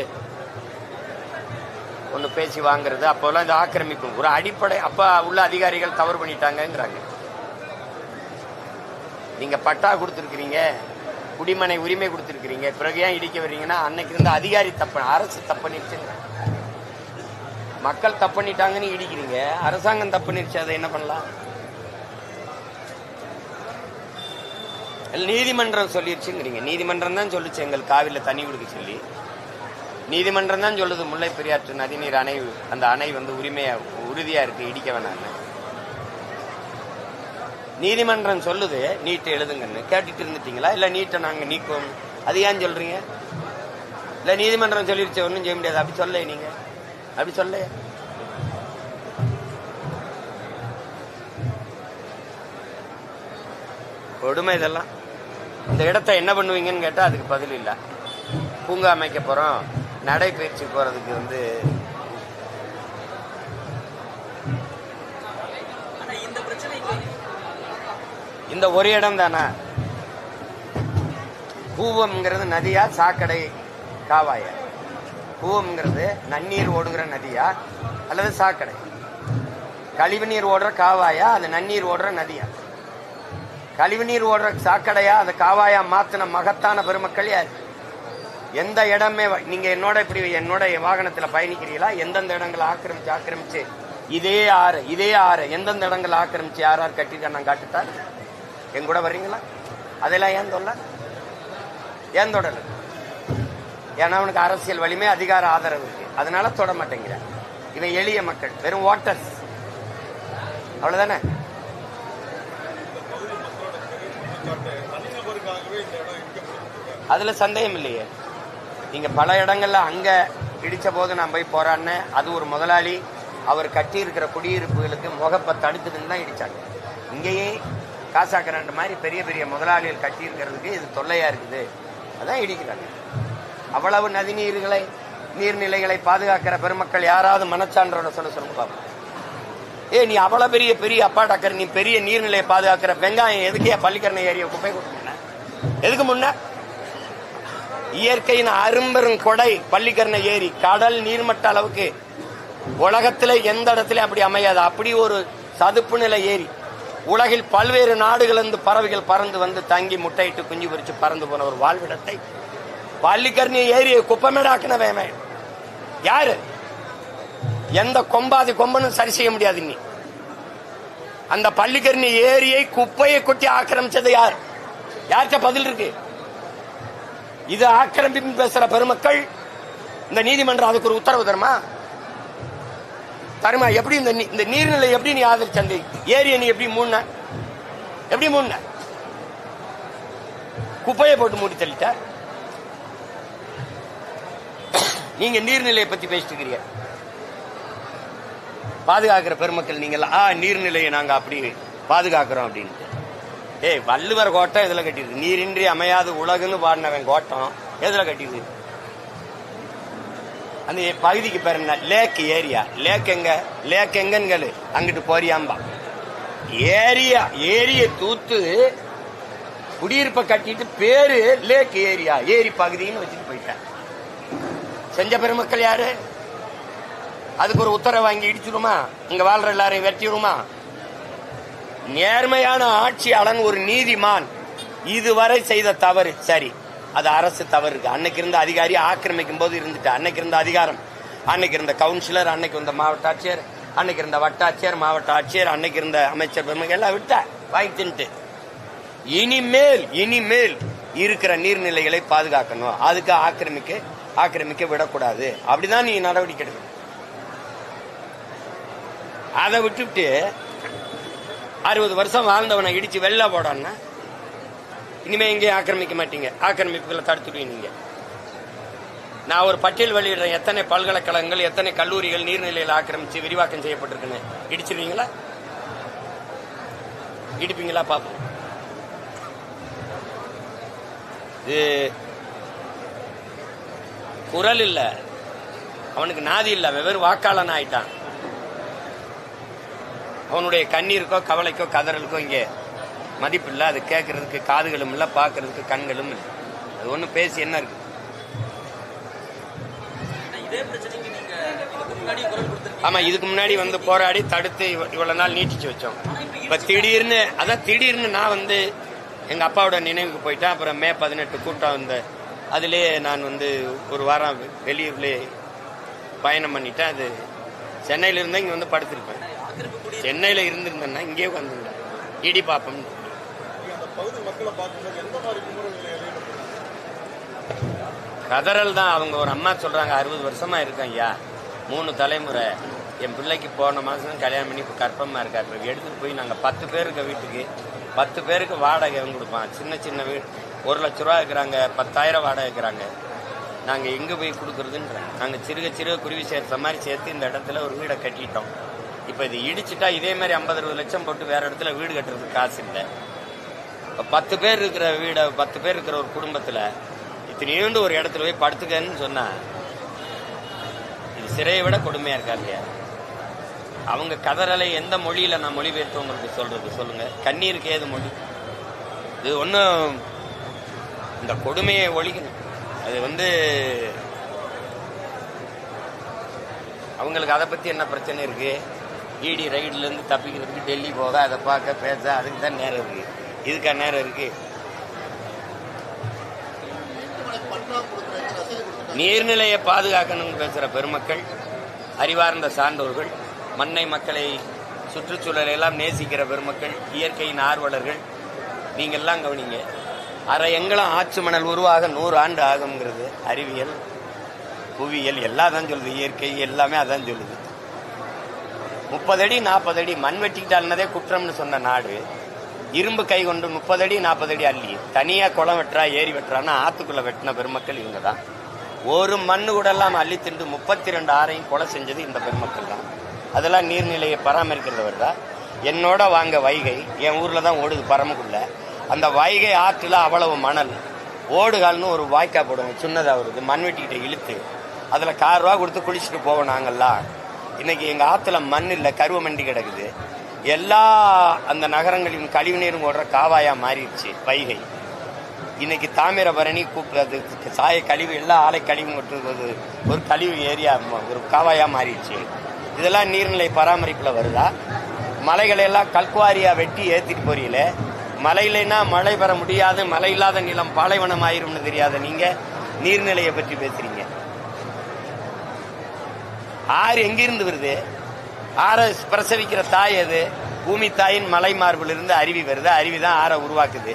ஒன்று பேசி வாங்குறது, அப்போல்லாம் இந்த ஆக்கிரமிப்பு ஒரு அடிப்படை. அப்ப உள்ள அதிகாரிகள் தவறு பண்ணிட்டாங்கிறாங்க. நீங்க பட்டா கொடுத்துருக்கிறீங்க, குடிமனை உரிமை கொடுத்துருக்கிறீங்க, பிறகு ஏன் இடிக்க வர்றீங்கன்னா அன்னைக்கு இருந்த அதிகாரி தப்பு, அரசு தப்புனிருச்சுங்க. மக்கள் தப்புனிட்டாங்கன்னு இடிக்கிறீங்க, அரசாங்கம் தப்புனிருச்சு, அதை என்ன பண்ணலாம்? நீதிமன்றம் சொல்லிருச்சுங்கிறீங்க. நீதிமன்றம் தான் சொல்லுச்சு எங்கள் காவிரில தண்ணி கொடுக்க சொல்லி. நீதிமன்றம் தான் சொல்லுது முல்லை பெரியாற்று நதிநீர் அணை, அந்த அணை உரிமையா உறுதியா இருக்கு, இடிக்க வேணான்னு. நீதிமன்றம் சொல்லுது நீட்டை எழுதுங்கன்னு. கேட்டுட்டு இருந்துட்டீங்களா? இல்ல நீட்டை நாங்க நீக்குவோம், அது ஏன் சொல்றீங்க? இல்ல நீதிமன்றம் சொல்லிருச்சு, ஒன்னும் செய்ய முடியாது, அப்படி சொல்ல. நீங்க அப்படி சொல்ல. கொடுமை இதெல்லாம். இந்த இடத்த என்ன பண்ணுவீங்கன்னு கேட்டா அதுக்கு பதில் இல்லை. பூங்கா அமைக்க போறோம், நடைபயிற்சி போறதுக்கு இந்த ஒரு இடம் தானே. கூவம்ங்கிறது நதியா சாக்கடை காவாயா? கூவம்ங்கிறது நன்னீர் ஓடுகிற நதியா அல்லது சாக்கடை? கழிவுநீர் ஓடுற காவாயா அது நன்னீர் ஓடுற நதியா? கழிவுநீர் ஓடுற சாக்கடையா அது காவாயா மாத்தின மகத்தான பெருமக்கள் யாரு? எந்த இடமே நீங்க என்னோட வாகனத்துல பயணிக்கிறீங்களா? எந்தெந்த இடங்களை ஆக்கிரமிச்சு இதே ஆறு எந்தெந்த இடங்களை ஆக்கிரமிச்சு யார் கட்டிட்டு நான் காட்டுட்டா என் கூட வர்றீங்களா? அதெல்லாம் ஏன் சொல்ல? ஏன் தொடல? ஏன்னா அவனுக்கு அரசியல் வலிமை, அதிகார ஆதரவு இருக்கு, அதனால தொட மாட்டேங்கிற. இவன் எளிய மக்கள், வெறும் ஓட்டர்ஸ், அவ்வளவுதானே. அதுல சந்தேகம் இல்லையே. நீங்க பல இடங்கள்ல அங்க இடிச்ச போது நான் போய் போராடினேன். அது ஒரு முதலாளி அவர் கட்டி இருக்கிற குடியிருப்புகளுக்கு முகப்பை தடுத்துன்னு தான் இடிச்சாங்க. இங்கேயே காசாக்கிராண்டு மாதிரி பெரிய பெரிய முதலாளிகள் கட்டி இருக்கிறதுக்கு இது தொல்லையா இருக்குது, அதான் இடிக்கிறாங்க. அவ்வளவு நீர்நிலைகளை பாதுகாக்கிற பெருமக்கள் யாராவது மனச்சான்றோட சொல்லுங்க பாப்போம். நீ அவ்வளவு பெரிய பெரிய அப்பா டாக்கர், நீ பெரிய நீர்நிலையை பாதுகாக்கிற வெங்காயம் எதுக்கே பள்ளிக்கரணை ஏரிய குப்பை கொடுக்க? எதுக்கு முன்ன இயற்கையின் அரும்பெரும் கொடை பள்ளிக்கரணை ஏரி, கடல் நீர்மட்ட அளவுக்கு உலகத்திலே எந்த இடத்துல அப்படி அமையாது. அப்படி ஒரு சதுப்பு நிலை ஏரி. உலகில் பல்வேறு நாடுகளிலிருந்து பறவைகள் பறந்து தங்கி முட்டையிட்டு குஞ்சு பொறிச்சு பறந்து போன ஒரு வாழ்விடத்தை பள்ளிக்கரணை ஏரியை குப்பமேடாக்கினவே யாரு? எந்த கொம்பனும் சரி செய்ய முடியாது. அந்த பள்ளிக்கரணி ஏரியை குப்பையை கொட்டி ஆக்கிரமிச்சது யார்? யார்கிட்ட பதில் இருக்கு? இது ஆக்கிரமிப்பு பேசுற பெருமக்கள் இந்த நீதிமன்றம் அதுக்கு ஒரு உத்தரவு தருமா? எப்படி இந்த நீர்நிலை எப்படி நீ ஆதரிச்ச? அந்த ஏரியை நீ எப்படி மூண? எப்படி மூண? குப்பையை போட்டு மூடி தள்ளிட்ட. நீங்க நீர்நிலையை பத்தி பேசிட்டு இருக்கிறீங்க. பாதுகாக்கிற பெருமக்கள் நீங்களா நீர்நிலையை நாங்க அப்படி பாதுகாக்கிறோம் அப்படின்னு. வள்ளுவர் கோட்டம் எதுல கட்டிருக்கு? நீரின்றி அமையாது உலகுன்னு பாடினவன் கோட்டம் எதுல கட்டிருக்கு? அந்த பகுதிக்கு பேர் என்ன? லேக் ஏரியா. லேக் எங்க? லேக் எங்கன்னு அங்கிட்டு போறியாம்பா. ஏரிய தூத்து குடியிருப்பை கட்டிட்டு பேரு லேக் ஏரியா, ஏரி பகுதின்னு வச்சுட்டு போயிட்டேன். செஞ்ச பெருமக்கள் யாரு? அதுக்கு ஒரு உத்தரவு வாங்கி இடிச்சுடுமா? இங்க வாழ்ற எல்லாரையும் வெட்டிடுமா? நேர்மையான ஆட்சியாளன் ஒரு நீதிமான் இதுவரை செய்த தவறு சரி, அது அரசு தவறு இருக்கு. அன்னைக்கு இருந்த அதிகாரி ஆக்கிரமிக்கும் போது இருந்துட்டு, அன்னைக்கு இருந்த அதிகாரம், அன்னைக்கு இருந்த கவுன்சிலர், அன்னைக்கு இருந்த மாவட்ட ஆட்சியர், அன்னைக்கு இருந்த வட்டாட்சியர், மாவட்ட ஆட்சியர், அன்னைக்கு இருந்த அமைச்சர் பெருமக்கள் எல்லாம் விட்ட வாங்கி தின்ட்டு. இனிமேல் இருக்கிற நீர்நிலைகளை பாதுகாக்கணும். அதுக்கு ஆக்கிரமிக்க விடக்கூடாது. அப்படிதான் நீ நடவடிக்கை எடுக்கணும். அதை விட்டுவிட்டு 60 வருஷம் வாழ்ந்தவனை இடிச்சு வெள்ள போடான்னா இனிமே எங்கேயும் ஆக்கிரமிக்க மாட்டீங்க. ஆக்கிரமிப்புகளை தடுத்துடுவீங்க. நான் ஒரு பட்டியல் வெளியிடுறேன். எத்தனை பல்கலைக்கழகங்கள், எத்தனை கல்லூரிகள் நீர்நிலையில் ஆக்கிரமிச்சு விரிவாக்கம் செய்யப்பட்டிருக்குன்னு. இடிச்சிருவீங்களா? இடிப்பீங்களா? பாப்போம். இது குரல் இல்ல, அவனுக்கு நாதி இல்ல, வெவ்வேறு வாக்காளன் ஆயிட்டான். அவனுடைய கண்ணீருக்கோ கவலைக்கோ கதறலுக்கோ இங்கே மதிப்பு இல்லை. அது கேட்கறதுக்கு காதுகளும் இல்லை, பார்க்கறதுக்கு கண்களும் இல்லை. அது ஒன்றும் பேசி என்ன இருக்கு? ஆமா, இதுக்கு முன்னாடி வந்து போராடி தடுத்து இவ்வளவு நாள் நீட்டிச்சு வச்சோம். இப்ப திடீர்னு நான் எங்க அப்பாவோட நினைவுக்கு போயிட்டேன். அப்புறம் மே 18 கூட்டம் அதுலேயே நான் ஒரு வாரம் வெளியூர்ல பயணம் பண்ணிட்டேன். அது சென்னையில இருந்தா இங்க படுத்திருப்பேன். சென்னையில இருந்திருந்தேன்னா இங்கே வந்துருந்தேன். இடி பாப்பம். கதறல் தான். அவங்க ஒரு அம்மா சொல்றாங்க, 60 வருஷமா இருக்கேன் ஐயா, 3 தலைமுறை. என் பிள்ளைக்கு போன மாசம் கல்யாணம் பண்ணி இப்ப கற்பமா இருக்காரு. எடுத்துட்டு போய் நாங்க 10 பேர் இருக்க வீட்டுக்கு 10 பேருக்கு வாடகை கொடுப்பான். சின்ன வீடு 1 லட்ச ரூபா இருக்கிறாங்க, 10,000 வாடகை இருக்கிறாங்க. நாங்க எங்க போய் கொடுக்கறதுன்ற நாங்க சிறுக குருவி சேர்த்த மாதிரி சேர்த்து இந்த இடத்துல ஒரு வீடை கட்டிட்டோம். இப்ப இது இடிச்சுட்டா இதே மாதிரி 50-60 லட்சம் போட்டு வேற இடத்துல வீடு கட்டுறதுக்கு காசு இல்லை. 10 பேர் இருக்கிற வீட 10 பேர் இருக்கிற ஒரு குடும்பத்துல இத்தனையோண்டு ஒரு இடத்துல போய் படுத்துக்கன்னு சொன்னா இது சிறையை விட கொடுமையா இருக்கா இல்லையா? அவங்க கதறலை எந்த மொழியில நான் மொழிபெயர்த்து உங்களுக்கு சொல்றது சொல்லுங்க? கண்ணீருக்கு ஏது மொழி? இது ஒன்னும் இந்த கொடுமையை ஒழிக்கணும். அது அவங்களுக்கு அதை பத்தி என்ன பிரச்சனை இருக்கு? இடி ரைட்ல இருந்து தப்பிக்கிறதுக்கு டெல்லி போக, அதை பார்க்க பேச, அதுக்கு தான் நேரம் இருக்கு. இதுக்கா நேரம் இருக்கு? நீர்நிலையை பாதுகாக்கணும்னு பேசுற பெருமக்கள், அறிவார்ந்த சான்றோர்கள், மண்ணை மக்களை சுற்றுச்சூழலை எல்லாம் நேசிக்கிற பெருமக்கள், இயற்கையின் ஆர்வலர்கள், நீங்கெல்லாம் கவனிங்க. அரை எங்கெல்லாம் ஆற்று மணல் உருவாக 100 ஆண்டு ஆகுங்கிறது அறிவியல், புவியியல் எல்லாம் தான் சொல்லுது. இயற்கை எல்லாமே அதான் சொல்லுது. 30 அடி 40 அடி மண் வெட்டிக்கிட்டாலே குற்றம்னு சொன்ன நாடு இரும்பு கை கொண்டு 30 அடி 40 அடி அள்ளி தனியா குளம் வெட்டுறா, ஏரி வெட்டுறான்னா ஆத்துக்குள்ள வெட்டின பெருமக்கள் இவங்க தான். ஒரு மண்ணு கூட எல்லாம் அள்ளி திண்டு 32 ஆறையும் கொலை செஞ்சது இந்த பெருமக்கள் தான். அதெல்லாம் நீர்நிலையை பராமரிக்கிறவர் தான். என்னோட வாங்க வைகை என் ஊர்ல தான் ஓடுது, பரமக்குள்ள. அந்த வைகை ஆற்றுல அவ்வளவு மணல், ஓடுகால்னு ஒரு வாய்க்கா போடுவோம், சின்னதா வருது, மண் வெட்டிக்கிட்ட இழுத்து அதுல 1,000 ரூபா கொடுத்து குளிச்சுட்டு போவோம் நாங்கெல்லாம். இன்னைக்கு எங்க ஆத்துல மண் இல்ல, கருவ மண்டி கிடக்குது. எல்லா அந்த நகரங்களின் கழிவு நீரும் ஓடுற காவாயா மாறிடுச்சு வைகை. இன்னைக்கு தாமிரபரணி கூப்பிடுறது சாய கழிவு, எல்லா ஆலை கழிவு கொட்டுறது ஒரு கழிவு ஏரியா, ஒரு காவாயா மாறிடுச்சு. இதெல்லாம் நீர்நிலை பராமரிப்புல வருதா? மலைகளை எல்லாம் கல்குவாரியா வெட்டி ஏத்திட்டு போறீங்களே. மழை இல்லைன்னா மழை பெற முடியாது, மழை இல்லாத நிலம் பாலைவனம் ஆயிரும்னு தெரியாத நீங்க நீர்நிலையை பற்றி பேசுறீங்க. ஆறு எங்கிருந்து வருது? ஆற பிரசவிக்கிற தாய் எது? பூமி தாயின் மலை மார்பிலிருந்து அருவி வருது, அருவி தான் ஆறை உருவாக்குது.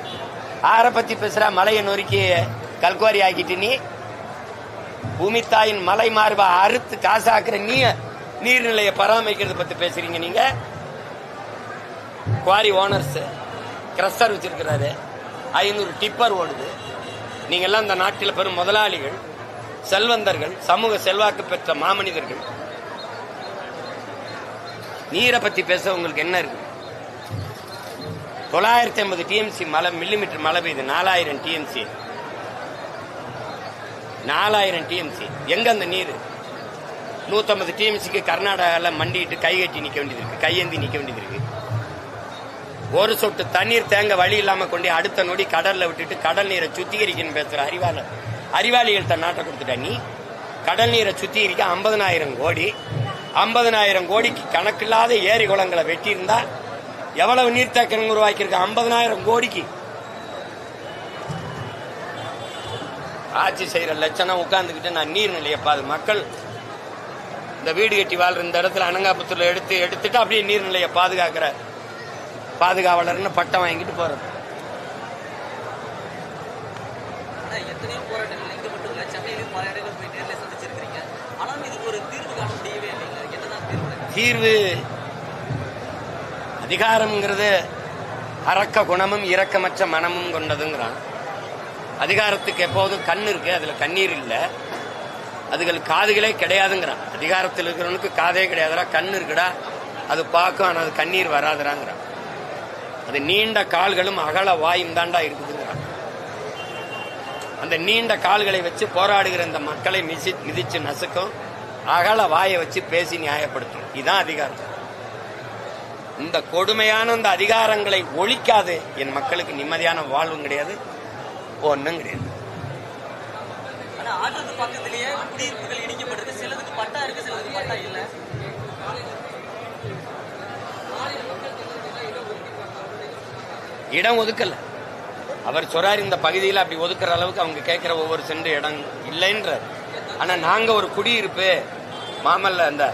ஆறை பத்தி பேசுற, மலையை நொறுக்கி கல்குவாரி ஆக்கிட்டு நீ பூமி தாயின் மலை மார்பை அறுத்து காசாக்குற நீ நீர்நிலையை பராமரிக்கிறத பத்தி பேசுறீங்க. நீங்க குவாரி ஓனர்ஸ் கிரஸ்டர் வச்சிருக்கிறாரு, 500 டிப்பர் ஓடுது. நீங்க எல்லாம் இந்த நாட்டில் பெரும் முதலாளிகள், செல்வந்தர்கள், சமூக செல்வாக்கு பெற்ற மாமனிதர்கள். நீரை பத்தி பேச உங்களுக்கு என்ன இருக்கு? 950 டிஎம்சி மழை, மில்லிமீட்டர் மழை பெய்யுது. 4000 டிஎம்சி, 4000 டிஎம்சி. எங்க அந்த நீர்? 150 டிஎம்சிக்கு கர்நாடகாவில் மண்டிட்டு கை கட்டி நிக்க வேண்டியது இருக்கு, கையேந்தி நிக்க வேண்டியது இருக்கு. ஒரு சொட்டு தண்ணீர் தேங்க வழி இல்லாம கொண்டு அடுத்த நொடி கடல்ல விட்டுட்டு கடல் நீரை சுத்திகரிக்கணும் பேசுற அறிவாளிகள் தன் நாட்டை கொடுத்துட்ட. நீ கடல் நீரை சுத்திகரிக்க 50,000 கோடி, 50,000 கோடிக்கு கணக்கில்லாத ஏரி குளங்களை வெட்டி இருந்தா எவ்வளவு நீர்த்தேக்கம் உருவாக்கியிருக்க? 50,000 கோடிக்கு. ஆட்சி செய்யற லட்சணம் உட்கார்ந்துக்கிட்டு நான் நீர்நிலையை மக்கள் இந்த வீடு கட்டி வாழ்ற இந்த இடத்துல அனங்காபுத்தூர்ல எடுத்துட்டு அப்படியே நீர்நிலையை பாதுகாக்கிற பாதுகாவலர்னு பட்டம் வாங்கிட்டு போறது. எத்தனையோ போராட்டங்கள் இங்க மட்டும் இல்ல, சென்னையிலும் பல இடங்கள் போய் நேரில் சந்திச்சிருக்கீங்க. ஆனாலும் இதுக்கு ஒரு தீர்வு காண முடியவே இல்லைங்க. என்னதான் தீர்வு? அதிகாரம்ங்கிறது அரக்க குணமும் இரக்கமற்ற மனமும் கொண்டதுங்கிறான். அதிகாரத்துக்கு எப்போதும் கண் இருக்கு, அதுல கண்ணீர் இல்ல. அதுகள் காதுகளே கிடையாதுங்கிறான். அதிகாரத்தில் இருக்கிறவனுக்கு காதே கிடையாதுடா, கண் இருக்குடா, அது பார்க்கும், ஆனால் அது கண்ணீர் வராதுறாங்கிறான். அது நீண்ட கால்களும் அகல வாயும் தாண்டா இருக்குதுங்கிறான். அந்த நீண்ட கால்களை வச்சு போராடுகிற இந்த மக்களை மிதிச்சு நசுக்கும், அகல வாயை வச்சு பேசி நியாயப்படுத்தும். இதுதான் அதிகாரம். இந்த கொடுமையான இந்த அதிகாரங்களை ஒழிக்காது என் மக்களுக்கு நிம்மதியான வாழ்வும் கிடையாது, ஒன்றும் கிடையாது. ஆற்றத்து பக்கத்திலேயே குடியிருப்புகள் இடிக்கப்பட்டிருக்கு. சிலதுக்கு பட்டா இருக்கு, சிலதுக்கு பட்டா இல்ல. இடம் ஒதுக்கல. அவர் சொல்றாரு இந்த பகுதியில் அப்படி ஒதுக்குற அளவுக்கு அவங்க கேட்கிற ஒவ்வொரு சென்ட் இடம் இல்லைன்றார். ஆனா நாங்க ஒரு குடியிருப்பு மாமல்ல அந்த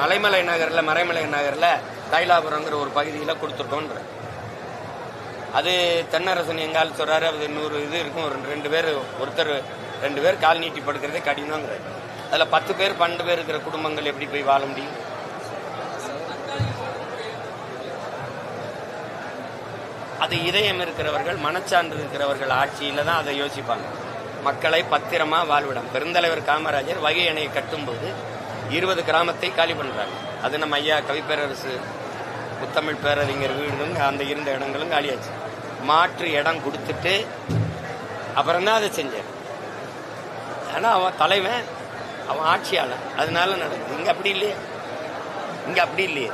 மலைமலை நகர்ல, மறைமலை நகர்ல தைலாபுரங்கிற ஒரு பகுதியில கொடுத்துருக்கோன்ற. அது தென்னரசன் எங்கால் சொல்றாரு, அது 100 இது இருக்கும், ஒரு 2 பேர், ஒருத்தர் 2 பேர் கால் நீட்டி படுக்கிறதே கடினங்கிறார். அதுல 10 பேர் 12 பேர் இருக்கிற குடும்பங்கள் எப்படி போய் வாழ முடியும்? அது இதயம் இருக்கிறவர்கள், மனச்சான்று இருக்கிறவர்கள் ஆட்சியில தான் அதை யோசிப்பாங்க. மக்களை பத்திரமா வாழ்விடம். பெருந்தலைவர் காமராஜர் வைகை அணையை கட்டும்போது 20 கிராமத்தை காலி பண்றாங்க. அது நம்ம ஐயா கவிப்பேரரசு முத்தமிழ் பேரறிஞர் வீடுங்க, அந்த இருந்த இடங்களும் காலியாச்சு. மாற்று இடம் கொடுத்துட்டு அப்புறம் தான் அதை செஞ்சார். ஆனா அவன் தலைவன், அவன் ஆட்சியாளர், அதனால நடக்குது. இங்க அப்படி இல்லையே, இங்க அப்படி இல்லையே.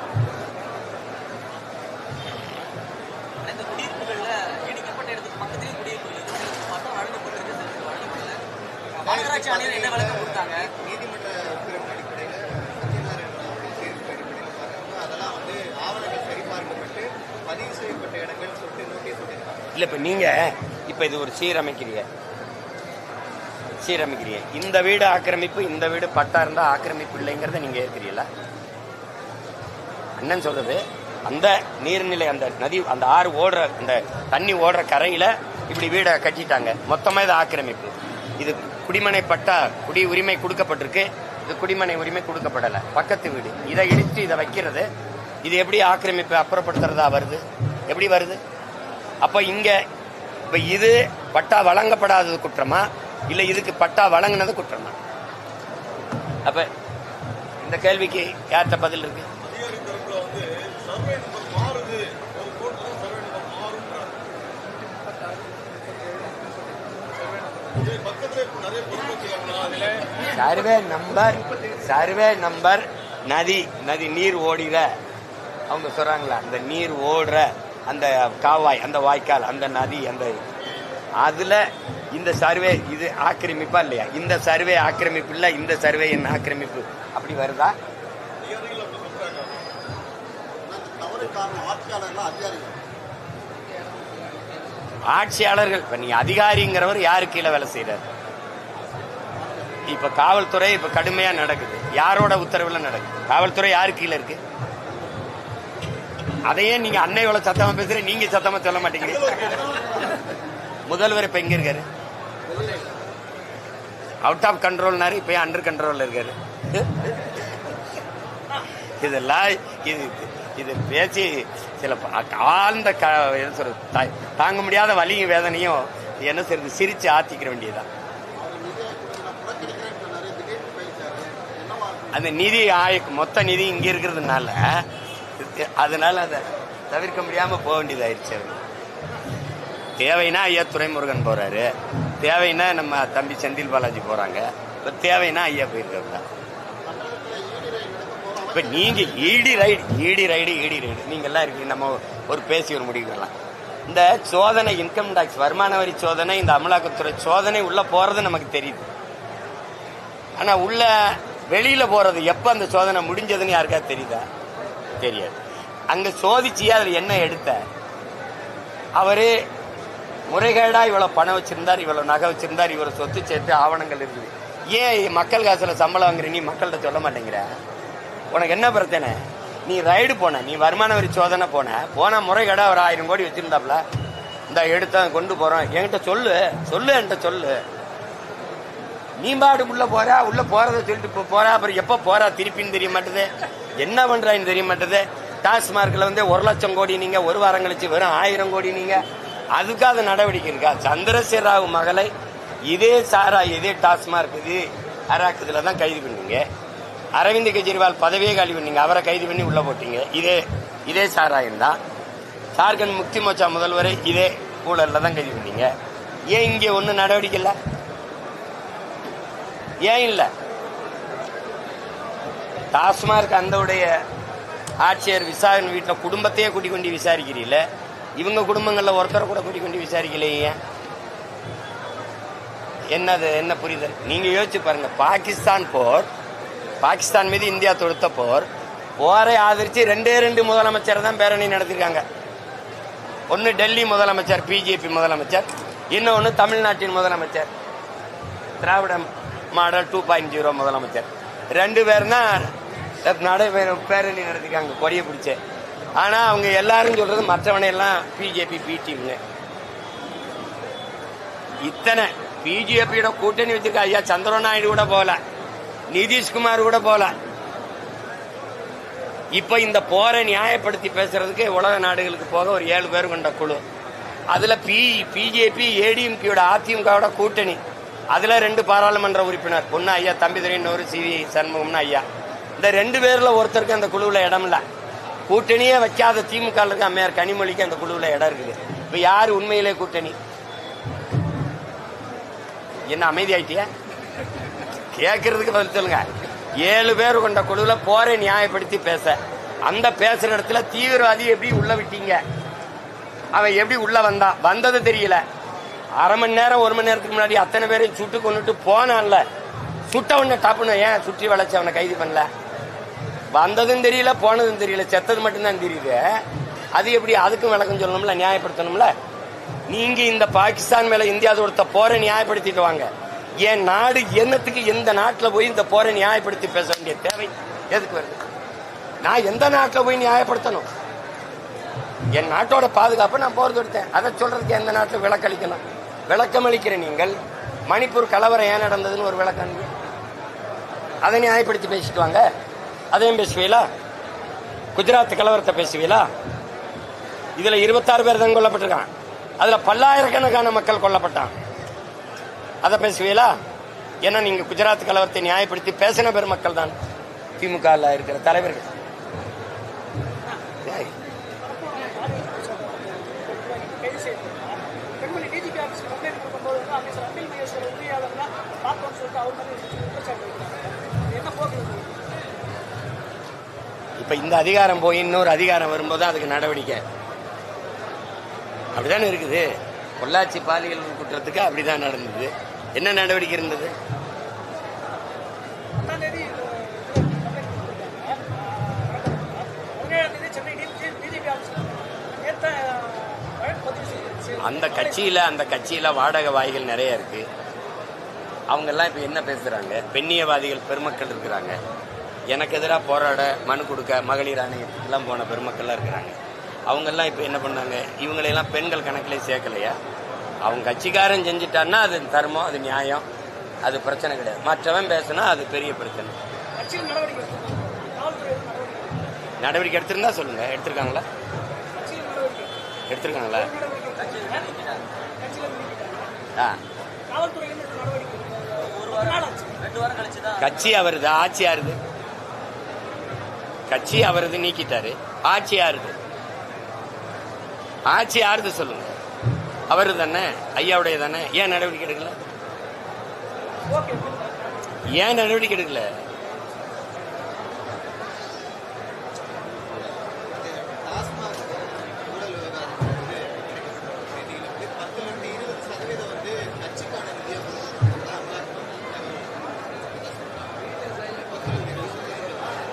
இல்ல இப்ப நீங்க இது ஒரு சீரமைக்கிறீங்க. இந்த வீடு ஆக்கிரமிப்பு, இந்த வீடு பட்டா இருந்தா ஆக்கிரமிப்பு இல்லைங்கிறத நீங்க ஏற்கிறீங்களா? அண்ணன் சொல்றது அந்த நீர்நிலை, அந்த நதி, அந்த ஆறு ஓடுற, அந்த தண்ணி ஓடுற கரையில இப்படி வீடை கட்டிட்டாங்க, மொத்தமா இது ஆக்கிரமிப்பு. இது குடிமனை பட்டா, குடி உரிமை கொடுக்கப்பட்டிருக்கு, இது குடிமனை உரிமை கொடுக்கப்படல. பக்கத்து வீடு, இதை இடித்து இதை வைக்கிறது, இது எப்படி ஆக்கிரமிப்பு அப்புறப்படுத்துறதா வருது? எப்படி வருது? அப்ப இங்க இப்ப இது பட்டா வழங்கப்படாதது குற்றமா, இல்ல இதுக்கு பட்டா வழங்கினது குற்றமா? அப்ப இந்த கேள்விக்கு யார்கிட்ட பதில் இருக்கு? சர்வே நம்பர் நதி நீர் ஓடுற, அவங்க சொல்றாங்களா, அந்த நீர் ஓடுற அந்த காவாய், அந்த வாய்க்கால், அந்த நதி, அந்த அதுல இந்த சர்வே இது ஆக்கிரமிப்பா இல்லையா? இந்த சர்வே ஆக்கிரமிப்பு இல்ல, இந்த சர்வே என்ன ஆக்கிரமிப்பு? அப்படி வருதா? ஆட்சியாளர்கள். இப்ப நீங்க அதிகாரிங்கிறவர் யாரு கீழே வேலை செய்யறாரு? இப்ப காவல்துறை இப்ப கடுமையா நடக்குது. யாரோட உத்தரவுல நடக்குது? காவல்துறை யாரு கீழே இருக்கு? அதையே நீங்க அன்னை எவ்வளவு சத்தமா பேசுற, நீங்க சத்தமா சொல்ல மாட்டேங்கிறீங்க. முதல்வர் இப்ப எங்க இருக்காரு? அவுட் ஆஃப் கண்ட்ரோல்னாரு, இப்ப அண்டர் கண்ட்ரோல்ல இருக்காரு. இதெல்லாம் இது பேசி சில ஆழ்ந்த என்ன சொல்றது, தாங்க முடியாத வலியும் வேதனையும் என்ன சொல்றது, சிரிச்சு ஆத்திக்கிற வேண்டியதுதான். அந்த நிதி மொத்த நிதி இங்க இருக்கிறதுனால அதனால அதை தவிர்க்க முடியாம போக வேண்டியதாயிருச்சு. தேவைன்னா ஐயா துரைமுருகன் போறாரு, தேவைன்னா நம்ம தம்பி செந்தில் பாலாஜி போறாங்க, இப்ப தேவைன்னா ஐயா போயிருக்காங்க. இப்ப நீங்க ஈடி ரைடு நீங்க எல்லாம் இருக்கீங்க, நம்ம ஒரு பேசி ஒரு முடிவு பண்ணலாம். இந்த சோதனை, இன்கம் டாக்ஸ் வருமான வரி சோதனை, இந்த அமலாக்கத்துறை சோதனை உள்ள போறது நமக்கு தெரியுது. ஆனா உள்ள வெளியில போறது எப்ப அந்த சோதனை முடிஞ்சதுன்னு யாருக்காவது தெரியுதா? தெரியாது. அங்க சோதிச்சு அதுல என்ன எடுத்த, அவரு முறைகேடா இவ்வளவு பணம் வச்சிருந்தார், இவ்வளவு நகை வச்சிருந்தார், இவ்வளவு சொத்து சேர்த்து ஆவணங்கள் இருக்குது. ஏன் மக்கள் காசுல சம்பளம் வாங்குற நீ மக்கள்கிட்ட சொல்ல மாட்டேங்கிற? உனக்கு என்ன பிரச்சனை? நீ ரைடு போன, நீ வருமான வரி சோதனை போன முறைகேடா ஒரு 1000 கோடி வச்சிருந்தாப்ல, இந்த எடுத்த கொண்டு போறோம் என்கிட்ட சொல்லு என்கிட்ட சொல்லு. நீ பாடு உள்ள போறத சொல்லிட்டு போறா, அப்புறம் எப்ப போறா திருப்பின்னு தெரிய மாட்டேது, என்ன பண்றான்னு தெரிய மாட்டேது. டாஸ்மார்க்ல 1 லட்சம் கோடி நீங்க, ஒரு வாரம் கழிச்சு வெறும் 1000 கோடி நீங்க, அதுக்காக நடவடிக்கை இருக்கா? சந்திரசேகர ராவ் மகளை இதே சாரா, இதே டாஸ்மார்க் இது அராக்குதுல தான் கைது பண்ணீங்க. அரவிந்த் கெஜ்ரிவால் பதவியே காலி பண்ணீங்க, அவரை கைது பண்ணி உள்ள போட்டீங்க. இதே சாராயம் தான். ஜார்க்கண்ட் முக்தி மோர்ச்சா முதல்வரை இதே ஊழல்ல தான் கைது பண்ணீங்க. ஏன் இங்கே ஒன்னும் நடவடிக்கை இல்லை? ஏன் இல்ல? டாஸ்மார்க் அந்த ஆட்சியர் விசாரணை வீட்டில் குடும்பத்தையே கூட்டி கொண்டு விசாரிக்கிறீங்கள, இவங்க குடும்பங்கள்ல ஒருத்தரை கூட கூட்டி கொண்டு விசாரிக்கலையே. என்ன புரிதல்? நீங்க யோசிச்சு பாருங்க. பாகிஸ்தான் மீது இந்தியா தொடுத்த போரை ஆதரிச்சு 2 முதலமைச்சர் தான் பேரணி நடத்திருக்காங்க. ஒன்னு டெல்லி முதலமைச்சர் பிஜேபி முதலமைச்சர், இன்னொன்னு தமிழ்நாட்டின் முதலமைச்சர் திராவிட மாடல் 2.0 முதலமைச்சர். 2 பேர் தான் பேரணி நடத்திருக்காங்க கொடியை பிடிச்ச. ஆனா அவங்க எல்லாரும் சொல்றது மற்றவனை எல்லாம் பிஜேபி பிடிங்க. இத்தனை பிஜேபியோட கூட்டணி வச்சிருக்க ஐயா சந்திரபாபு நாயுடு கூட போல, நிதிஷ்குமார் கூட போல. இப்ப இந்த போரை நியாயப்படுத்தி பேசுறதுக்கு உலக நாடுகளுக்கு போக ஒரு 7 பேர் கொண்ட குழு. அதுல பிஜேபி ஏடிஎம்கேயோட அதிமுகவோட கூட்டணி, அதுல 2 பாராளுமன்ற உறுப்பினர், ஒன்னு ஐயா தம்பிதுரை, இன்னொரு சிவி சண்முகம்னு ஐயா. இந்த 2 பேர்ல ஒருத்தருக்கு அந்த குழுவுல இடம் இல்ல. கூட்டணியே வைக்காத திமுக இருக்க அம்மையார் கனிமொழிக்கு அந்த குழுவுல இடம் இருக்குது. இப்ப யாரு உண்மையிலே கூட்டணி? என்ன அமைதி ஆயிட்டிய? கேட்கறதுக்கு பதில் சொல்லுங்க. 7 பேர் கொண்ட குழுவுல போரை நியாயப்படுத்தி பேச, அந்த பேசுற இடத்துல தீவிரவாதி எப்படி உள்ள விட்டீங்க, அவன் எப்படி உள்ள வந்தது தெரியல. அரை மணி நேரம் 1 மணி நேரத்துக்கு முன்னாடி அத்தனை பேரையும் சுட்டு கொண்டுட்டு போனான்ல, சுட்டவன டாப்புன்னு ஏன் சுற்றி வளைச்சு அவனை கைது பண்ணல? வந்ததும் தெரியல, போனதும் தெரியல, செத்தது மட்டும்தான் தெரியுது. அது எப்படி? அதுக்கும் விளக்கம் சொல்லணும்ல, நியாயப்படுத்தணும்ல. நீங்க இந்த பாகிஸ்தான் மேல இந்தியா தொடுத்த போரை நியாயப்படுத்திட்டு வாங்க. என் நாடு என்னத்துக்கு எந்த நாட்டுல போய் இந்த போரை நியாயப்படுத்தி பேச வேண்டிய தேவை எதுக்கு வருது? நான் எந்த நாட்டுல போய் நியாயப்படுத்தணும்? என் நாட்டோட பாதுகாப்பு நான் போர் தொடுத்தேன், அதை சொல்றதுக்கு எந்த நாட்டுல விளக்களிக்கணும்? விளக்கம் அளிக்கிற நீங்கள் மணிப்பூர் கலவரம் ஏன் நடந்ததுன்னு ஒரு விளக்கம், அதை நியாயப்படுத்தி பேசிட்டு வாங்க. அதையும் பேசுவீங்களா? குஜராத் கலவரத்தை பேசுவீங்களா? இதுல 26 பேர் தான் கொல்லப்பட்டிருக்கான், அதுல பல்லாயிரக்கணக்கான மக்கள் கொல்லப்பட்டான், அதை பேசுவீங்களா? ஏன்னா நீங்க குஜராத் கலவரத்தை நியாயப்படுத்தி பேசின பெருமக்கள் தான் திமுக இருக்கிற தலைவர்கள். இப்ப இந்த அதிகாரம் போய் இன்னொரு அதிகாரம் வரும்போது அதுக்கு நடவடிக்கை அப்படிதானே இருக்குது. பொள்ளாச்சி பாலியல் குற்றத்துக்கு அப்படிதான் நடந்தது. என்ன நடவடிக்கை இருந்தது? அந்த கட்சியில வாடகை வாய்கள் நிறைய இருக்கு. அவங்க எல்லாம் இப்ப என்ன பேசுறாங்க? பெண்ணியவாதிகள் பெருமக்கள் இருக்கிறாங்க, எனக்கு எதிராக போராட மனு கொடுக்க மகளிர் ஆணையத்துக்கெல்லாம் போன பெருமக்கள்லாம் இருக்கிறாங்க. அவங்கெல்லாம் இப்போ என்ன பண்ணாங்க? இவங்களையெல்லாம் பெண்கள் கணக்கிலே சேர்க்கலையா? அவங்க கட்சிக்காரன் செஞ்சுட்டான்னா அது தர்மம், அது நியாயம், அது பிரச்சனை கிடையாது. மற்றவன் பேசினா அது பெரிய பிரச்சனை. நடவடிக்கை எடுத்திருந்தா சொல்லுங்க. எடுத்திருக்காங்களா? எடுத்திருக்காங்களா? கட்சி அவருது, ஆட்சி யாருது? கட்சி அவரது நீக்கிட்டாரு, ஆட்சி யாருது? ஆட்சி யாருது சொல்லுங்க. அவரு தானே, ஐயாவுடைய தானே. ஏன் நடவடிக்கை எடுக்கல? ஏன் நடவடிக்கை எடுக்கல?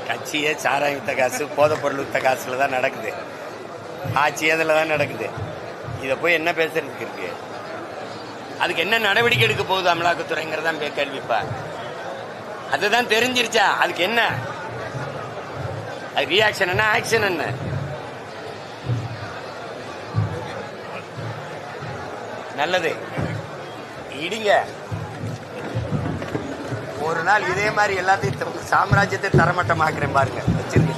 கட்சியே சாராயம் வித்த காசு, போதைப் பொருள் வித்த காசுல தான் நடக்குது. ஆட்சி அதில் தான் நடக்குது. இதை போய் என்ன பேசுறதுக்கு இருக்கு? அதுக்கு என்ன நடவடிக்கை எடுக்க போகுது அமலாக்கத்துறைங்கிறதான் கேள்விப்பா. அதுதான் தெரிஞ்சிருச்சா? அதுக்கு என்ன ரியாக்ஷன் என்ன, ஆக்ஷன் என்ன? நல்லது இடிங்க. ஒரு நாள் இதே மாதிரி எல்லாத்தையும் சாம்ராஜ்யத்தை தரமட்டமாக்குறேன் பாருங்க. வச்சிருக்கேன்.